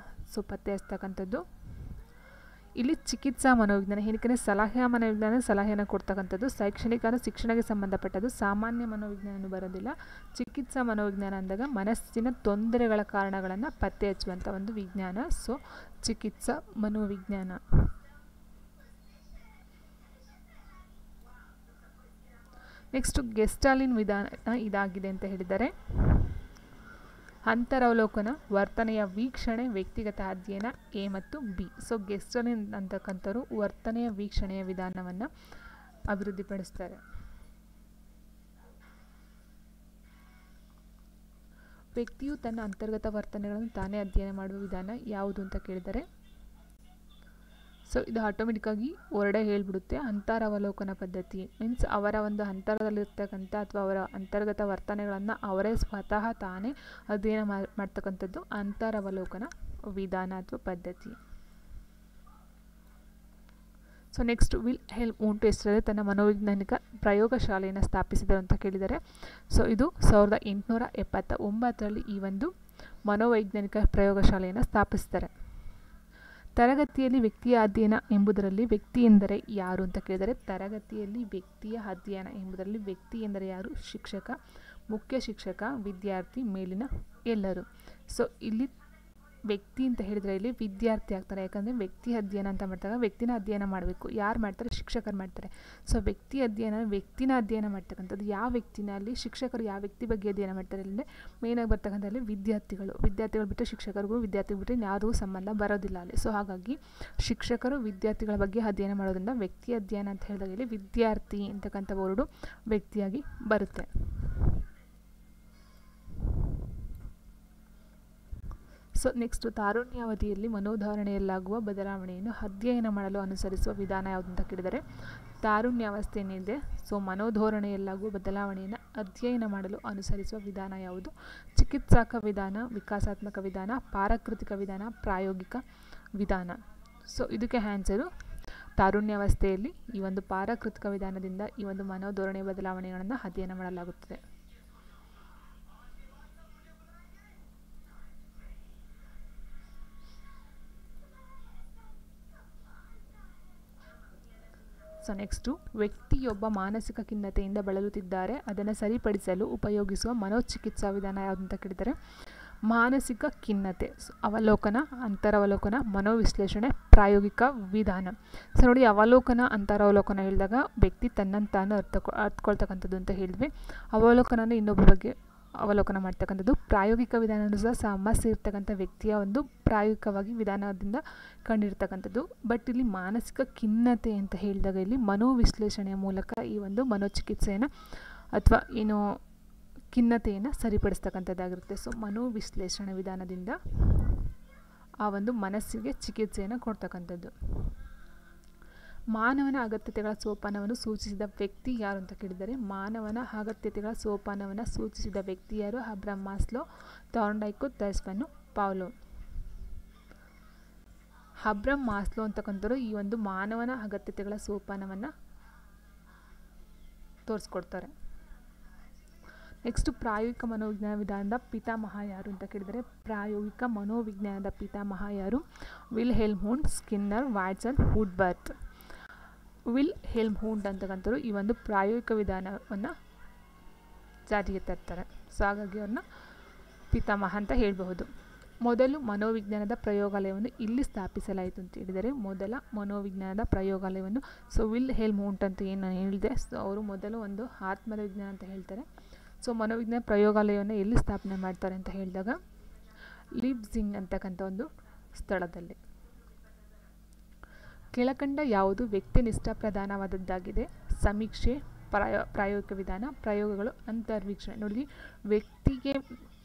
ಪತ್ತೆ ಹಚ್ಚತಕ್ಕಂಥದ್ದು. ಇಲ್ಲಿ ಚಿಕಿತ್ಸಾ ಮನೋವಿಜ್ಞಾನ ಏನಕ್ಕೆ ಸಲಹೆ ಮನೋವಿಜ್ಞಾನ ಸಲಹೆಯನ್ನು ಕೊಡ್ತಕ್ಕಂಥದ್ದು, ಶೈಕ್ಷಣಿಕ ಶಿಕ್ಷಣಕ್ಕೆ ಸಂಬಂಧಪಟ್ಟದ್ದು, ಸಾಮಾನ್ಯ ಮನೋವಿಜ್ಞಾನ ಬರೋದಿಲ್ಲ. ಚಿಕಿತ್ಸಾ ಮನೋವಿಜ್ಞಾನ ಅಂದಾಗ ಮನಸ್ಸಿನ ತೊಂದರೆಗಳ ಕಾರಣಗಳನ್ನು ಪತ್ತೆ ಹಚ್ಚುವಂಥ ಒಂದು ವಿಜ್ಞಾನ. ಸೊ ಚಿಕಿತ್ಸಾ ಮನೋವಿಜ್ಞಾನ. ನೆಕ್ಸ್ಟ್ ಗೆಸ್ಟಾಲಿನ್ ವಿಧಾನ ಇದಾಗಿದೆ ಅಂತ ಹೇಳಿದ್ದಾರೆ. ಅಂತರವಲೋಕನ, ವರ್ತನೆಯ ವೀಕ್ಷಣೆ, ವ್ಯಕ್ತಿಗತ ಅಧ್ಯಯನ ಎ ಮತ್ತು ಬಿ. ಸೊ ಗೆಸ್ಟಾಲಿನ್ ಅಂತಕ್ಕಂಥವ್ರು ವರ್ತನೆಯ ವೀಕ್ಷಣೆಯ ವಿಧಾನವನ್ನು ಅಭಿವೃದ್ಧಿಪಡಿಸ್ತಾರೆ. ವ್ಯಕ್ತಿಯು ತನ್ನ ಅಂತರ್ಗತ ವರ್ತನೆಗಳನ್ನು ತಾನೇ ಅಧ್ಯಯನ ಮಾಡುವ ವಿಧಾನ ಯಾವುದು ಅಂತ ಕೇಳಿದರೆ ಸೊ ಇದು ಆಟೋಮೆಟಿಕ್ಕಾಗಿ ಹೊರಡೆ ಹೇಳಿಬಿಡುತ್ತೆ. ಅಂತರವಲೋಕನ ಪದ್ಧತಿ ಮೀನ್ಸ್ ಅವರ ಒಂದು ಅಂತರದಲ್ಲಿರ್ತಕ್ಕಂಥ ಅಥವಾ ಅವರ ಅಂತರ್ಗತ ವರ್ತನೆಗಳನ್ನು ಅವರೇ ಸ್ವತಃ ತಾನೇ ಅಧ್ಯಯನ ಮಾಡ್ತಕ್ಕಂಥದ್ದು ಅಂತರವಲೋಕನ ವಿಧಾನ ಅಥವಾ ಪದ್ಧತಿ. So next Wilhelm Wundt ಎಷ್ಟರಲ್ಲಿ ತನ್ನ ಮನೋವೈಜ್ಞಾನಿಕ ಪ್ರಯೋಗಶಾಲೆಯನ್ನು ಸ್ಥಾಪಿಸಿದರು ಅಂತ ಕೇಳಿದ್ದಾರೆ. ಸೊ ಇದು 1879ರಲ್ಲಿ ಈ ಒಂದು ಮನೋವೈಜ್ಞಾನಿಕ ಪ್ರಯೋಗಶಾಲೆಯನ್ನು ಸ್ಥಾಪಿಸ್ತಾರೆ. ತರಗತಿಯಲ್ಲಿ ವ್ಯಕ್ತಿಯ ಅಧ್ಯಯನ ಎಂಬುದರಲ್ಲಿ ವ್ಯಕ್ತಿ ಎಂದರೆ ಯಾರು ಅಂತ ಕೇಳಿದರೆ, ತರಗತಿಯಲ್ಲಿ ವ್ಯಕ್ತಿಯ ಅಧ್ಯಯನ ಎಂಬುದರಲ್ಲಿ ವ್ಯಕ್ತಿ ಎಂದರೆ ಯಾರು? ಶಿಕ್ಷಕ, ಮುಖ್ಯ ಶಿಕ್ಷಕ, ವಿದ್ಯಾರ್ಥಿ, ಮೇಲಿನ ಎಲ್ಲರೂ. ಸೊ ಇಲ್ಲಿ ವ್ಯಕ್ತಿ ಅಂತ ಹೇಳಿದರೆ ಇಲ್ಲಿ ವಿದ್ಯಾರ್ಥಿ ಆಗ್ತಾರೆ. ಯಾಕಂದರೆ ವ್ಯಕ್ತಿ ಅಧ್ಯಯನ ಅಂತ ಮಾಡ್ತಾರೆ, ವ್ಯಕ್ತಿನ ಅಧ್ಯಯನ ಮಾಡಬೇಕು. ಯಾರು ಮಾಡ್ತಾರೆ? ಶಿಕ್ಷಕರು ಮಾಡ್ತಾರೆ. ಸೊ ವ್ಯಕ್ತಿನ ಅಧ್ಯಯನ ಮಾಡ್ತಕ್ಕಂಥದ್ದು ಯಾವ ವ್ಯಕ್ತಿನಲ್ಲಿ ಶಿಕ್ಷಕರು ಯಾವ ವ್ಯಕ್ತಿ ಬಗ್ಗೆ ಅಧ್ಯಯನ ಮಾಡ್ತಾರೆ ಅಂದರೆ ಮೇನಾಗಿ ಬರ್ತಕ್ಕಂಥಲ್ಲಿ ವಿದ್ಯಾರ್ಥಿಗಳು ಬಿಟ್ಟು ಶಿಕ್ಷಕರಿಗೂ ವಿದ್ಯಾರ್ಥಿಗಳು ಬಿಟ್ಟರೆ ಯಾರೂ ಸಂಬಂಧ ಬರೋದಿಲ್ಲ ಅಲ್ಲಿ. ಸೊ ಹಾಗಾಗಿ ಶಿಕ್ಷಕರು ವಿದ್ಯಾರ್ಥಿಗಳ ಬಗ್ಗೆ ಅಧ್ಯಯನ ಮಾಡೋದ್ರಿಂದ ವ್ಯಕ್ತಿ ಅಧ್ಯಯನ ಅಂತ ಹೇಳಿದಾಗ ಇಲ್ಲಿ ವಿದ್ಯಾರ್ಥಿ ಅಂತಕ್ಕಂಥ ವರ್ಡು ವ್ಯಕ್ತಿಯಾಗಿ ಬರುತ್ತೆ. ಸೊ ನೆಕ್ಸ್ಟ್ ತಾರುಣ್ಯಾವಧಿಯಲ್ಲಿ ಮನೋಧಾರಣೆಯಲ್ಲಾಗುವ ಬದಲಾವಣೆಯನ್ನು ಅಧ್ಯಯನ ಮಾಡಲು ಅನುಸರಿಸುವ ವಿಧಾನ ಯಾವುದು ಅಂತ ಕೇಳಿದರೆ, ತಾರುಣ್ಯಾವಸ್ಥೆ ಏನಿದೆ ಸೊ ಮನೋಧೋರಣೆಯಲ್ಲಾಗುವ ಬದಲಾವಣೆಯನ್ನು ಅಧ್ಯಯನ ಮಾಡಲು ಅನುಸರಿಸುವ ವಿಧಾನ ಯಾವುದು? ಚಿಕಿತ್ಸಾಕ ವಿಧಾನ, ವಿಕಾಸಾತ್ಮಕ ವಿಧಾನ, ಪಾರಕೃತಿಕ ವಿಧಾನ, ಪ್ರಾಯೋಗಿಕ ವಿಧಾನ. ಸೊ ಇದಕ್ಕೆ ಆನ್ಸರು ತಾರುಣ್ಯಾವಸ್ಥೆಯಲ್ಲಿ ಈ ಒಂದು ಪಾರಕೃತಿಕ ವಿಧಾನದಿಂದ ಈ ಒಂದು ಮನೋಧೋರಣೆಯ ಬದಲಾವಣೆಗಳನ್ನು ಅಧ್ಯಯನ ಮಾಡಲಾಗುತ್ತದೆ. ಸೊ ನೆಕ್ಸ್ಟು ವ್ಯಕ್ತಿಯೊಬ್ಬ ಮಾನಸಿಕ ಖಿನ್ನತೆಯಿಂದ ಬಳಲುತ್ತಿದ್ದಾರೆ, ಅದನ್ನು ಸರಿಪಡಿಸಲು ಉಪಯೋಗಿಸುವ ಮನೋಚಿಕಿತ್ಸಾ ವಿಧಾನ ಯಾವುದು ಅಂತ ಕೇಳಿದರೆ, ಮಾನಸಿಕ ಖಿನ್ನತೆ, ಅವಲೋಕನ, ಅಂತರವಲೋಕನ, ಮನೋವಿಶ್ಲೇಷಣೆ, ಪ್ರಾಯೋಗಿಕ ವಿಧಾನ. ಸೊ ನೋಡಿ, ಅವಲೋಕನ ಅಂತರವಲೋಕನ ಹೇಳಿದಾಗ ವ್ಯಕ್ತಿ ತನ್ನನ್ನು ತಾನು ಅರ್ಥಕೊಳ್ತಕ್ಕಂಥದ್ದು ಅಂತ ಹೇಳಿದ್ವಿ. ಅವಲೋಕನ ಇನ್ನೊಬ್ಬ ಬಗ್ಗೆ ಅವಲೋಕನ ಮಾಡ್ತಕ್ಕಂಥದ್ದು. ಪ್ರಾಯೋಗಿಕ ವಿಧಾನ ಸಹ ಸಮಸ್ಯೆ ಇರ್ತಕ್ಕಂಥ ವ್ಯಕ್ತಿಯ ಒಂದು ಪ್ರಾಯೋಗಿಕವಾಗಿ ವಿಧಾನದಿಂದ ಕಂಡಿರ್ತಕ್ಕಂಥದ್ದು. ಬಟ್ ಇಲ್ಲಿ ಮಾನಸಿಕ ಖಿನ್ನತೆ ಅಂತ ಹೇಳಿದಾಗ ಇಲ್ಲಿ ಮನೋವಿಶ್ಲೇಷಣೆಯ ಮೂಲಕ ಈ ಒಂದು ಮನೋಚಿಕಿತ್ಸೆಯನ್ನು ಅಥವಾ ಏನು ಖಿನ್ನತೆಯನ್ನು ಸರಿಪಡಿಸ್ತಕ್ಕಂಥದ್ದಾಗಿರುತ್ತೆ. ಸೊ ಮನೋವಿಶ್ಲೇಷಣೆ ವಿಧಾನದಿಂದ ಆ ಒಂದು ಮನಸ್ಸಿಗೆ ಚಿಕಿತ್ಸೆಯನ್ನು ಕೊಡ್ತಕ್ಕಂಥದ್ದು. ಮಾನವನ ಅಗತ್ಯತೆಗಳ ಸೋಪಾನವನ್ನು ಸೂಚಿಸಿದ ವ್ಯಕ್ತಿ ಯಾರು ಅಂತ ಕೇಳಿದರೆ, ಮಾನವನ ಅಗತ್ಯತೆಗಳ ಸೋಪಾನವನ್ನು ಸೂಚಿಸಿದ ವ್ಯಕ್ತಿ ಯಾರು? ಅಬ್ರಹಾಂ ಮಾಸ್ಲೋ, ಥಾರ್ನ್ಡೈಕ್, ಥೈಸ್ಮನ್, ಪಾವ್ಲೋ. ಅಬ್ರಹಾಂ ಮಾಸ್ಲೋ ಅಂತಕ್ಕಂಥವ್ರು ಈ ಒಂದು ಮಾನವನ ಅಗತ್ಯತೆಗಳ ಸೋಪಾನವನ್ನು ತೋರಿಸ್ಕೊಡ್ತಾರೆ. ನೆಕ್ಸ್ಟ್ ಪ್ರಾಯೋಗಿಕ ಮನೋವಿಜ್ಞಾನ ವಿಧಾನದ ಪಿತಾಮಹ ಯಾರು ಅಂತ ಕೇಳಿದರೆ, ಪ್ರಾಯೋಗಿಕ ಮನೋವಿಜ್ಞಾನದ ಪಿತಾಮಹ ಯಾರು? Wilhelm Wundt, Skinner, Watson, Woodworth. Wilhelm Wundt ಅಂತಕ್ಕಂಥವ್ರು ಈ ಒಂದು ಪ್ರಾಯೋಗಿಕ ವಿಧಾನವನ್ನು ಜಾರಿಗೆ ತರ್ತಾರೆ. ಸೊ ಹಾಗಾಗಿ ಅವ್ರನ್ನ ಪಿತಾಮಹ ಅಂತ ಹೇಳಬಹುದು. ಮೊದಲು ಮನೋವಿಜ್ಞಾನದ ಪ್ರಯೋಗಾಲಯವನ್ನು ಇಲ್ಲಿ ಸ್ಥಾಪಿಸಲಾಯಿತು ಅಂತ ಹೇಳಿದರೆ, ಮೊದಲ ಮನೋವಿಜ್ಞಾನದ ಪ್ರಯೋಗಾಲಯವನ್ನು ಸೊ ವಿಲ್ ಹೆಲ್ಮ್ ವುಂಟ್ ಅಂತ ಏನು ನಾನು ಹೇಳಿದೆ, ಸೊ ಅವರು ಮೊದಲು ಒಂದು ಆತ್ಮದ ವಿಜ್ಞಾನ ಅಂತ ಹೇಳ್ತಾರೆ. ಸೊ ಮನೋವಿಜ್ಞಾನ ಪ್ರಯೋಗಾಲಯವನ್ನು ಎಲ್ಲಿ ಸ್ಥಾಪನೆ ಮಾಡ್ತಾರೆ ಅಂತ ಹೇಳಿದಾಗ ಲೀಪ್ಜಿಗ್ ಅಂತಕ್ಕಂಥ ಒಂದು ಸ್ಥಳದಲ್ಲಿ. ಕೆಳಕಂಡ ಯಾವುದು ವ್ಯಕ್ತಿನಿಷ್ಠ ಪ್ರಧಾನವಾದದ್ದಾಗಿದೆ? ಸಮೀಕ್ಷೆ, ಪ್ರಾಯೋಗಿಕ ವಿಧಾನ, ಪ್ರಯೋಗಗಳು, ಅಂತರ್ವೀಕ್ಷಣೆ. ನೋಡಿ, ವ್ಯಕ್ತಿಗೆ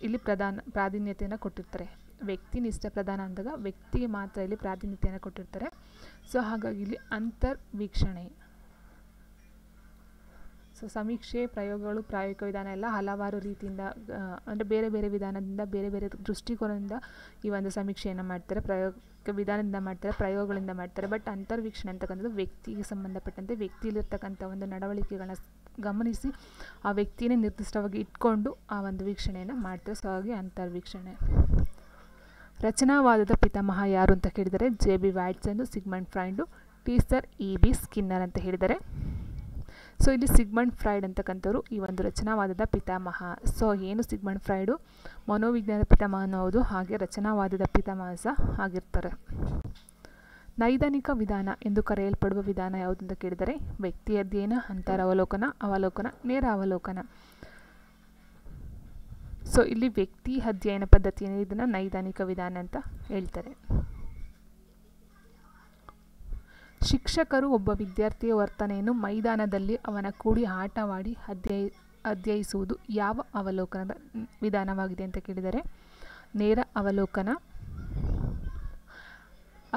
ಇಲ್ಲಿ ಪ್ರಾಧಾನ್ಯತೆಯನ್ನು ಕೊಟ್ಟಿರ್ತಾರೆ. ವ್ಯಕ್ತಿನಿಷ್ಠ ಪ್ರಧಾನ ಅಂದಾಗ ವ್ಯಕ್ತಿಗೆ ಮಾತ್ರ ಇಲ್ಲಿ ಪ್ರಾಧಾನ್ಯತೆಯನ್ನು ಕೊಟ್ಟಿರ್ತಾರೆ. ಸೊ ಹಾಗಾಗಿ ಇಲ್ಲಿ ಅಂತರ್ವೀಕ್ಷಣೆ. ಸೊ ಸಮೀಕ್ಷೆ, ಪ್ರಯೋಗಗಳು, ಪ್ರಾಯೋಗಿಕ ವಿಧಾನ ಎಲ್ಲ ಹಲವಾರು ರೀತಿಯಿಂದ ಅಂದರೆ ಬೇರೆ ಬೇರೆ ವಿಧಾನದಿಂದ ಬೇರೆ ಬೇರೆ ದೃಷ್ಟಿಕೋನದಿಂದ ಈ ಒಂದು ಸಮೀಕ್ಷೆಯನ್ನು ಮಾಡ್ತಾರೆ. ಪ್ರಾಯೋಗಿಕ ವಿಧಾನದಿಂದ ಮಾಡ್ತಾರೆ, ಪ್ರಯೋಗಗಳಿಂದ ಮಾಡ್ತಾರೆ. ಬಟ್ ಅಂತರ್ವೀಕ್ಷಣೆ ಅಂತಕ್ಕಂಥದ್ದು ವ್ಯಕ್ತಿಗೆ ಸಂಬಂಧಪಟ್ಟಂತೆ ವ್ಯಕ್ತಿಯಲ್ಲಿರ್ತಕ್ಕಂಥ ಒಂದು ನಡವಳಿಕೆಗಳನ್ನ ಗಮನಿಸಿ ಆ ವ್ಯಕ್ತಿಯೇ ನಿರ್ದಿಷ್ಟವಾಗಿ ಇಟ್ಕೊಂಡು ಆ ಒಂದು ವೀಕ್ಷಣೆಯನ್ನು ಮಾಡ್ತಾರೆ. ಸೊ ಹಾಗಾಗಿ ಅಂತರ್ವೀಕ್ಷಣೆ. ರಚನಾವಾದದ ಪಿತಾಮಹ ಯಾರು ಅಂತ ಕೇಳಿದರೆ, J B. Watson, Sigmund Freud, Titchener, E B. Skinner ಅಂತ ಹೇಳಿದ್ದಾರೆ. ಸೊ ಇಲ್ಲಿ ಸಿಗ್ಮಂಡ್ ಫ್ರಾಯ್ಡ್ ಅಂತಕ್ಕಂಥವ್ರು ಈ ಒಂದು ರಚನಾವಾದದ ಪಿತಾಮಹ. ಸೊ ಏನು ಸಿಗ್ಮಂಡ್ ಫ್ರಾಯ್ಡು ಮನೋವಿಜ್ಞಾನದ ಪಿತಾಮಹನೂ ಹೌದು, ಹಾಗೆ ರಚನಾವಾದದ ಪಿತಾಮಹ ಸಹ ಆಗಿರ್ತಾರೆ. ನೈದಾನಿಕ ವಿಧಾನ ಎಂದು ಕರೆಯಲ್ಪಡುವ ವಿಧಾನ ಯಾವುದು ಅಂತ ಕೇಳಿದರೆ, ವ್ಯಕ್ತಿ ಅಧ್ಯಯನ, ಅಂತರವಲೋಕನ, ಅವಲೋಕನ, ನೇರ ಅವಲೋಕನ. ಸೊ ಇಲ್ಲಿ ವ್ಯಕ್ತಿ ಅಧ್ಯಯನ ಪದ್ಧತಿಯನ್ನು ಇದನ್ನು ನೈದಾನಿಕ ವಿಧಾನ ಅಂತ ಹೇಳ್ತಾರೆ. ಶಿಕ್ಷಕರು ಒಬ್ಬ ವಿದ್ಯಾರ್ಥಿಯ ವರ್ತನೆಯನ್ನು ಮೈದಾನದಲ್ಲಿ ಅವನ ಕೂಡಿ ಆಟವಾಡಿ ಅಧ್ಯಯಿಸುವುದು ಯಾವ ಅವಲೋಕನದ ವಿಧಾನವಾಗಿದೆ ಅಂತ ಕೇಳಿದರೆ, ನೇರ ಅವಲೋಕನ.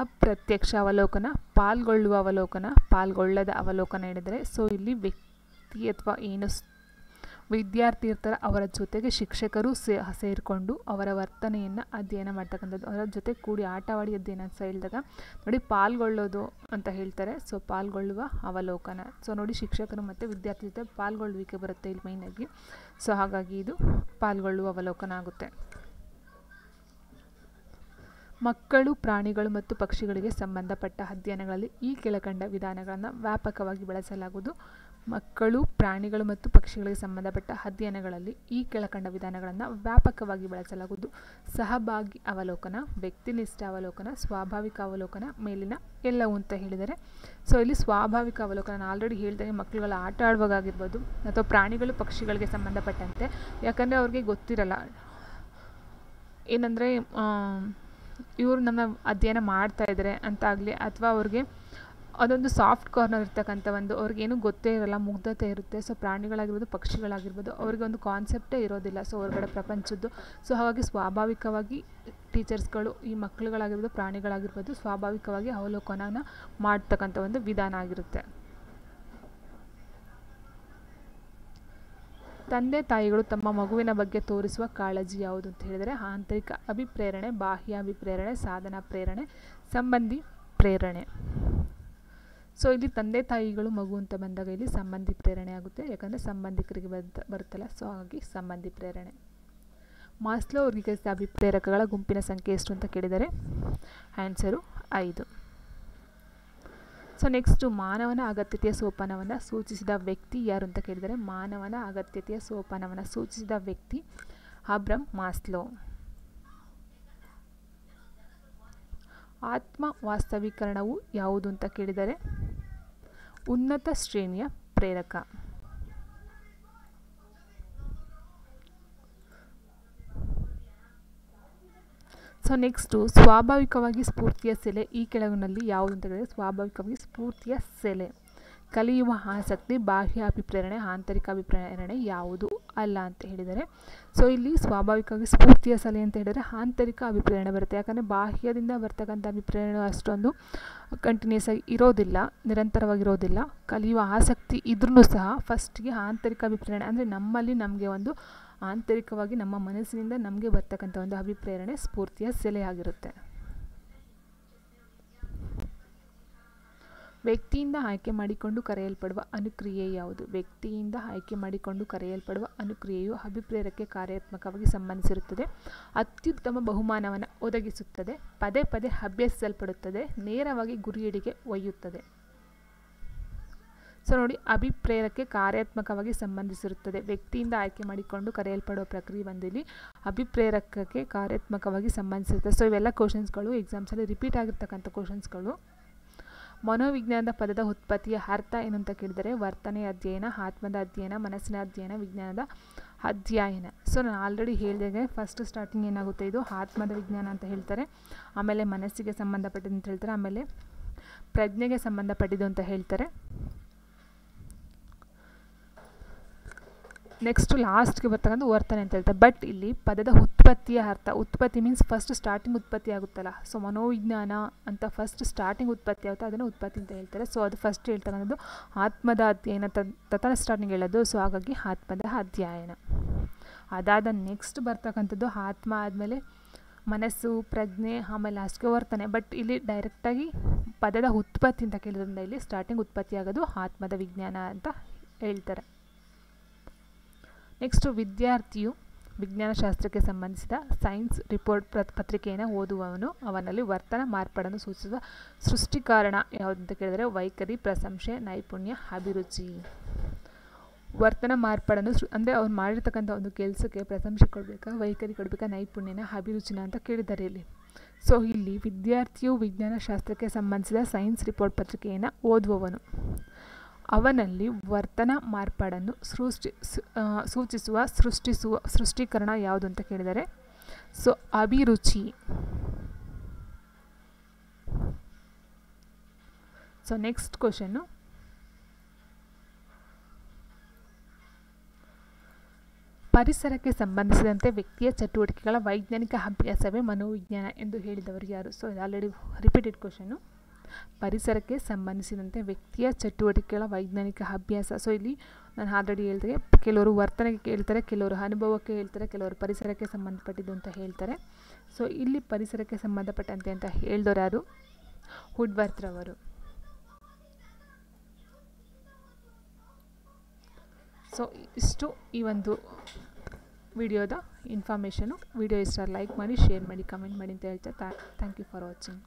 ಅಪ್ರತ್ಯಕ್ಷ ಅವಲೋಕನ, ಪಾಲ್ಗೊಳ್ಳುವ ಅವಲೋಕನ, ಪಾಲ್ಗೊಳ್ಳದ ಅವಲೋಕನ ಹೇಳಿದರೆ, ಸೊ ಇಲ್ಲಿ ವ್ಯಕ್ತಿ ಅಥವಾ ಏನು ವಿದ್ಯಾರ್ಥಿ ಇರ್ತಾರೆ ಅವರ ಜೊತೆಗೆ ಶಿಕ್ಷಕರು ಸೇರಿಕೊಂಡು ಅವರ ವರ್ತನೆಯನ್ನು ಅಧ್ಯಯನ ಮಾಡ್ತಕ್ಕಂಥದ್ದು, ಅವರ ಜೊತೆ ಕೂಡಿ ಆಟವಾಡಿ ಅಧ್ಯಯನ ಅಂತ ಹೇಳಿದಾಗ ನೋಡಿ ಪಾಲ್ಗೊಳ್ಳೋದು ಅಂತ ಹೇಳ್ತಾರೆ. ಸೊ ಪಾಲ್ಗೊಳ್ಳುವ ಅವಲೋಕನ. ಸೊ ನೋಡಿ ಶಿಕ್ಷಕರು ಮತ್ತು ವಿದ್ಯಾರ್ಥಿ ಜೊತೆ ಪಾಲ್ಗೊಳ್ಳುವಿಕೆ ಬರುತ್ತೆ ಇಲ್ಲಿ ಮೈನಾಗಿ. ಸೊ ಹಾಗಾಗಿ ಇದು ಪಾಲ್ಗೊಳ್ಳುವ ಅವಲೋಕನ ಆಗುತ್ತೆ. ಮಕ್ಕಳು, ಪ್ರಾಣಿಗಳು ಮತ್ತು ಪಕ್ಷಿಗಳಿಗೆ ಸಂಬಂಧಪಟ್ಟ ಅಧ್ಯಯನಗಳಲ್ಲಿ ಈ ಕೆಳಕಂಡ ವಿಧಾನಗಳನ್ನು ವ್ಯಾಪಕವಾಗಿ ಬಳಸಲಾಗುವುದು. ಮಕ್ಕಳು, ಪ್ರಾಣಿಗಳು ಮತ್ತು ಪಕ್ಷಿಗಳಿಗೆ ಸಂಬಂಧಪಟ್ಟ ಅಧ್ಯಯನಗಳಲ್ಲಿ ಈ ಕೆಳಕಂಡ ವಿಧಾನಗಳನ್ನು ವ್ಯಾಪಕವಾಗಿ ಬಳಸಲಾಗುವುದು. ಸಹಭಾಗಿ ಅವಲೋಕನ, ವ್ಯಕ್ತಿನಿಷ್ಠ ಅವಲೋಕನ, ಸ್ವಾಭಾವಿಕ ಅವಲೋಕನ, ಮೇಲಿನ ಎಲ್ಲವೂ ಅಂತ ಹೇಳಿದರೆ. ಸೊ ಇಲ್ಲಿ ಸ್ವಾಭಾವಿಕ ಅವಲೋಕನ ನಾನು ಆಲ್ರೆಡಿ ಹೇಳ್ದಂಗೆ ಮಕ್ಕಳುಗಳ ಆಟ ಆಡುವಾಗಾಗಿರ್ಬೋದು ಅಥವಾ ಪ್ರಾಣಿಗಳು ಪಕ್ಷಿಗಳಿಗೆ ಸಂಬಂಧಪಟ್ಟಂತೆ, ಯಾಕಂದರೆ ಅವ್ರಿಗೆ ಗೊತ್ತಿರಲ್ಲ ಏನಂದರೆ ಇವರು ನಮ್ಮ ಅಧ್ಯಯನ ಮಾಡ್ತಾ ಇದ್ದಾರೆ ಅಂತಾಗಲಿ, ಅಥವಾ ಅವ್ರಿಗೆ ಅದೊಂದು ಸಾಫ್ಟ್ ಕಾರ್ನರ್ ಇರ್ತಕ್ಕಂಥ ಒಂದು ಅವ್ರಿಗೇನು ಗೊತ್ತೇ ಇರೋಲ್ಲ, ಮುಗ್ಧತೆ ಇರುತ್ತೆ. ಸೊ ಪ್ರಾಣಿಗಳಾಗಿರ್ಬೋದು ಪಕ್ಷಿಗಳಾಗಿರ್ಬೋದು ಅವ್ರಿಗೆ ಒಂದು ಕಾನ್ಸೆಪ್ಟೇ ಇರೋದಿಲ್ಲ ಸೊ ಹೊರಗಡೆ ಪ್ರಪಂಚದ್ದು. ಸೊ ಹಾಗಾಗಿ ಸ್ವಾಭಾವಿಕವಾಗಿ ಟೀಚರ್ಸ್ಗಳು ಈ ಮಕ್ಕಳುಗಳಾಗಿರ್ಬೋದು ಪ್ರಾಣಿಗಳಾಗಿರ್ಬೋದು ಸ್ವಾಭಾವಿಕವಾಗಿ ಅವಲೋಕನ ಮಾಡ್ತಕ್ಕಂಥ ಒಂದು ವಿಧಾನ ಆಗಿರುತ್ತೆ. ತಂದೆ ತಾಯಿಗಳು ತಮ್ಮ ಮಗುವಿನ ಬಗ್ಗೆ ತೋರಿಸುವ ಕಾಳಜಿ ಯಾವುದು ಅಂತ ಹೇಳಿದರೆ ಆಂತರಿಕ ಅಭಿಪ್ರೇರಣೆ, ಬಾಹ್ಯ ಅಭಿಪ್ರೇರಣೆ, ಸಾಧನ ಪ್ರೇರಣೆ, ಸಂಬಂಧಿ ಪ್ರೇರಣೆ. ಸೊ ಇಲ್ಲಿ ತಂದೆ ತಾಯಿಗಳು ಮಗು ಅಂತ ಬಂದಾಗ ಇಲ್ಲಿ ಸಂಬಂಧಿ ಪ್ರೇರಣೆ ಆಗುತ್ತೆ, ಯಾಕಂದರೆ ಸಂಬಂಧಿಕರಿಗೆ ಬರುತ್ತಲ್ಲ. ಸೊ ಹಾಗಾಗಿ ಸಂಬಂಧಿ ಪ್ರೇರಣೆ. ಮಾಸ್ಲೋ ವರ್ಗೀಕರಿಸಿದ ಅಭಿಪ್ರೇರಕಗಳ ಗುಂಪಿನ ಸಂಖ್ಯೆ ಎಷ್ಟು ಅಂತ ಕೇಳಿದರೆ ಆನ್ಸರು 5. ಸೊ ನೆಕ್ಸ್ಟು ಮಾನವನ ಅಗತ್ಯತೆಯ ಸೋಪಾನವನ್ನು ಸೂಚಿಸಿದ ವ್ಯಕ್ತಿ ಯಾರು ಅಂತ ಕೇಳಿದರೆ ಮಾನವನ ಅಗತ್ಯತೆಯ ಸೋಪಾನವನ್ನು ಸೂಚಿಸಿದ ವ್ಯಕ್ತಿ ಅಬ್ರಹಂ ಮಾಸ್ಲೋ. ಆತ್ಮ ವಾಸ್ತವೀಕರಣವು ಯಾವುದು ಅಂತ ಕೇಳಿದರೆ ಉನ್ನತ ಶ್ರೇಣಿಯ ಪ್ರೇರಕ. ಸೊ ನೆಕ್ಸ್ಟು ಸ್ವಾಭಾವಿಕವಾಗಿ ಸ್ಫೂರ್ತಿಯ ಸೆಲೆ ಈ ಕೆಳಗಿನಲ್ಲಿ ಯಾವುದು ಅಂತ ಹೇಳಿದರೆ ಸ್ವಾಭಾವಿಕವಾಗಿ ಸ್ಫೂರ್ತಿಯ ಸೆಲೆ, ಕಲಿಯುವ ಆಸಕ್ತಿ, ಬಾಹ್ಯ ಅಭಿಪ್ರೇರಣೆ, ಆಂತರಿಕ ಅಭಿಪ್ರೇರಣೆ ಯಾವುದು ಅಲ್ಲ ಅಂತ ಹೇಳಿದರೆ. ಸೊ ಇಲ್ಲಿ ಸ್ವಾಭಾವಿಕವಾಗಿ ಸ್ಫೂರ್ತಿಯ ಸೆಲೆ ಅಂತ ಹೇಳಿದರೆ ಆಂತರಿಕ ಅಭಿಪ್ರೇರಣೆ ಬರುತ್ತೆ, ಯಾಕಂದರೆ ಬಾಹ್ಯದಿಂದ ಬರ್ತಕ್ಕಂಥ ಅಭಿಪ್ರೇರಣೆ ಅಷ್ಟೊಂದು ಕಂಟಿನ್ಯೂಸ್ ಆಗಿ ಇರೋದಿಲ್ಲ, ನಿರಂತರವಾಗಿರೋದಿಲ್ಲ. ಕಲಿಯುವ ಆಸಕ್ತಿ ಇದ್ರೂ ಸಹ ಫಸ್ಟಿಗೆ ಆಂತರಿಕ ಅಭಿಪ್ರೇರಣೆ ಅಂದರೆ ನಮ್ಮಲ್ಲಿ ನಮಗೆ ಒಂದು ಆಂತರಿಕವಾಗಿ ನಮ್ಮ ಮನಸ್ಸಿನಿಂದ ನಮಗೆ ಬರ್ತಕ್ಕಂಥ ಒಂದು ಅಭಿಪ್ರೇರಣೆ ಸ್ಫೂರ್ತಿಯ ಸೆಲೆ ಆಗಿರುತ್ತೆ. ವ್ಯಕ್ತಿಯಿಂದ ಆಯ್ಕೆ ಮಾಡಿಕೊಂಡು ಕರೆಯಲ್ಪಡುವ ಅನುಕ್ರಿಯೆ ಯಾವುದು? ವ್ಯಕ್ತಿಯಿಂದ ಆಯ್ಕೆ ಮಾಡಿಕೊಂಡು ಕರೆಯಲ್ಪಡುವ ಅನುಕ್ರಿಯೆಯು ಅಭಿಪ್ರೇರಕ್ಕೆ ಕಾರ್ಯಾತ್ಮಕವಾಗಿ ಸಂಬಂಧಿಸಿರುತ್ತದೆ, ಅತ್ಯುತ್ತಮ ಬಹುಮಾನವನ್ನು ಒದಗಿಸುತ್ತದೆ, ಪದೇ ಪದೇ ಅಭ್ಯಸಿಸಲ್ಪಡುತ್ತದೆ, ನೇರವಾಗಿ ಗುರಿಯೆಡೆಗೆ ಒಯ್ಯುತ್ತದೆ. ಸೊ ನೋಡಿ ಅಭಿಪ್ರೇರಕ್ಕೆ ಕಾರ್ಯಾತ್ಮಕವಾಗಿ ಸಂಬಂಧಿಸಿರುತ್ತದೆ, ವ್ಯಕ್ತಿಯಿಂದ ಆಯ್ಕೆ ಮಾಡಿಕೊಂಡು ಕರೆಯಲ್ಪಡುವ ಪ್ರಕ್ರಿಯೆ ಬಂದಿಲ್ಲಿ ಅಭಿಪ್ರೇರಕಕ್ಕೆ ಕಾರ್ಯಾತ್ಮಕವಾಗಿ ಸಂಬಂಧಿಸಿರುತ್ತೆ. ಸೊ ಇವೆಲ್ಲ ಕ್ವಶನ್ಸ್ಗಳು ಎಕ್ಸಾಮ್ಸಲ್ಲಿ ರಿಪೀಟ್ ಆಗಿರ್ತಕ್ಕಂಥ ಕ್ವಶನ್ಸ್ಗಳು. ಮನೋವಿಜ್ಞಾನದ ಪದದ ಉತ್ಪತ್ತಿಯ ಅರ್ಥ ಏನು ಅಂತ ಕೇಳಿದರೆ ವರ್ತನೆಯ ಅಧ್ಯಯನ, ಆತ್ಮದ ಅಧ್ಯಯನ, ಮನಸ್ಸಿನ ಅಧ್ಯಯನ, ವಿಜ್ಞಾನದ ಅಧ್ಯಯನ. ಸೊ ನಾನು ಆಲ್ರೆಡಿ ಹೇಳಿದಾಗೆ ಫಸ್ಟ್ ಸ್ಟಾರ್ಟಿಂಗ್ ಏನಾಗುತ್ತೆ ಇದು ಆತ್ಮದ ವಿಜ್ಞಾನ ಅಂತ ಹೇಳ್ತಾರೆ, ಆಮೇಲೆ ಮನಸ್ಸಿಗೆ ಸಂಬಂಧಪಟ್ಟಿದ್ದು ಅಂತ ಹೇಳ್ತಾರೆ, ಆಮೇಲೆ ಪ್ರಜ್ಞೆಗೆ ಸಂಬಂಧಪಟ್ಟಿದ್ದು ಅಂತ ಹೇಳ್ತಾರೆ. ನೆಕ್ಸ್ಟು ಲಾಸ್ಟ್ಗೆ ಬರ್ತಕ್ಕಂಥ ವರ್ತನೆ ಅಂತ ಹೇಳ್ತಾರೆ. ಬಟ್ ಇಲ್ಲಿ ಪದದ ಉತ್ಪತ್ತಿಯ ಅರ್ಥ, ಉತ್ಪತ್ತಿ ಮೀನ್ಸ್ ಫಸ್ಟ್ ಸ್ಟಾರ್ಟಿಂಗ್ ಉತ್ಪತ್ತಿ ಆಗುತ್ತಲ್ಲ, ಸೊ ಮನೋವಿಜ್ಞಾನ ಅಂತ ಫಸ್ಟ್ ಸ್ಟಾರ್ಟಿಂಗ್ ಉತ್ಪತ್ತಿ ಆಗುತ್ತೆ ಅದನ್ನು ಉತ್ಪತ್ತಿ ಅಂತ ಹೇಳ್ತಾರೆ. ಸೊ ಅದು ಫಸ್ಟ್ ಹೇಳ್ತಕ್ಕಂಥದ್ದು ಆತ್ಮದ ಅಧ್ಯಯನ ತತನ ಸ್ಟಾರ್ಟಿಂಗ್ ಹೇಳೋದು. ಸೊ ಹಾಗಾಗಿ ಆತ್ಮದ ಅಧ್ಯಯನ. ಅದಾದ ನೆಕ್ಸ್ಟ್ ಬರ್ತಕ್ಕಂಥದ್ದು ಆತ್ಮ ಆದಮೇಲೆ ಮನಸ್ಸು, ಪ್ರಜ್ಞೆ, ಆಮೇಲೆ ಲಾಸ್ಟ್ಗೆ ವರ್ತನೆ. ಬಟ್ ಇಲ್ಲಿ ಡೈರೆಕ್ಟಾಗಿ ಪದದ ಉತ್ಪತ್ತಿ ಅಂತ ಕೇಳಿದ್ರಿಂದ ಇಲ್ಲಿ ಸ್ಟಾರ್ಟಿಂಗ್ ಉತ್ಪತ್ತಿ ಆಗೋದು ಆತ್ಮದ ವಿಜ್ಞಾನ ಅಂತ ಹೇಳ್ತಾರೆ. ನೆಕ್ಸ್ಟು ವಿದ್ಯಾರ್ಥಿಯು ವಿಜ್ಞಾನಶಾಸ್ತ್ರಕ್ಕೆ ಸಂಬಂಧಿಸಿದ ಸೈನ್ಸ್ ರಿಪೋರ್ಟ್ ಪತ್ರಿಕೆಯನ್ನು ಓದುವವನು ಅವನಲ್ಲಿ ವರ್ತನ ಮಾರ್ಪಾಡನ್ನು ಸೂಚಿಸುವ ಸೃಷ್ಟಿಕಾರಣ ಯಾವುದಂತ ಕೇಳಿದರೆ ವೈಖರಿ, ಪ್ರಶಂಸೆ, ನೈಪುಣ್ಯ, ಅಭಿರುಚಿ. ವರ್ತನ ಮಾರ್ಪಾಡನ್ನು ಅಂದರೆ ಅವ್ರು ಮಾಡಿರ್ತಕ್ಕಂಥ ಒಂದು ಕೆಲಸಕ್ಕೆ ಪ್ರಶಂಸೆ ಕೊಡಬೇಕಾ, ವೈಖರಿ ಕೊಡಬೇಕಾ, ನೈಪುಣ್ಯನ, ಅಭಿರುಚಿನ ಅಂತ ಕೇಳಿದ್ದಾರೆ ಇಲ್ಲಿ. ಸೊ ಇಲ್ಲಿ ವಿದ್ಯಾರ್ಥಿಯು ವಿಜ್ಞಾನಶಾಸ್ತ್ರಕ್ಕೆ ಸಂಬಂಧಿಸಿದ ಸೈನ್ಸ್ ರಿಪೋರ್ಟ್ ಪತ್ರಿಕೆಯನ್ನು ಓದುವವನು ಅವನಲ್ಲಿ ವರ್ತನ ಮಾರ್ಪಾಡನ್ನು ಸೂಚಿಸುವ ಸೃಷ್ಟೀಕರಣ ಯಾವುದು ಅಂತ ಕೇಳಿದರೆ ಸೊ ಅಭಿರುಚಿ. ಸೊ ನೆಕ್ಸ್ಟ್ ಕ್ವಶನ್ನು, ಪರಿಸರಕ್ಕೆ ಸಂಬಂಧಿಸಿದಂತೆ ವ್ಯಕ್ತಿಯ ಚಟುವಟಿಕೆಗಳ ವೈಜ್ಞಾನಿಕ ಅಭ್ಯಾಸವೇ ಮನೋವಿಜ್ಞಾನ ಎಂದು ಹೇಳಿದವರು ಯಾರು? ಸೊ ಇದು ಆಲ್ರೆಡಿ ರಿಪೀಟೆಡ್ ಕ್ವಶನು. ಪರಿಸರಕ್ಕೆ ಸಂಬಂಧಿಸಿದಂತೆ ವ್ಯಕ್ತಿಯ ಚಟುವಟಿಕೆಗಳ ವೈಜ್ಞಾನಿಕ ಅಭ್ಯಾಸ. ಸೊ ಇಲ್ಲಿ ನಾನು ಆಲ್ರೆಡಿ ಹೇಳಿದೆ, ಕೆಲವರು ವರ್ತನೆಗೆ ಹೇಳ್ತಾರೆ, ಕೆಲವರು ಅನುಭವಕ್ಕೆ ಹೇಳ್ತಾರೆ, ಕೆಲವರು ಪರಿಸರಕ್ಕೆ ಸಂಬಂಧಪಟ್ಟಿದ್ದು ಅಂತ ಹೇಳ್ತಾರೆ. ಸೊ ಇಲ್ಲಿ ಪರಿಸರಕ್ಕೆ ಸಂಬಂಧಪಟ್ಟಂತೆ ಅಂತ ಹೇಳಿದವರು ಯಾರು? ವುಡ್ವರ್ಥ್ರವರು. ಸೊ ಇಷ್ಟು ಈ ಒಂದು ವಿಡಿಯೋದ ಇನ್ಫಾರ್ಮೇಷನು. ವಿಡಿಯೋ ಇಷ್ಟ ಲೈಕ್ ಮಾಡಿ, ಶೇರ್ ಮಾಡಿ, ಕಮೆಂಟ್ ಮಾಡಿ ಅಂತ ಹೇಳ್ತಾ ಥ್ಯಾಂಕ್ ಯು ಫಾರ್ ವಾಚಿಂಗ್.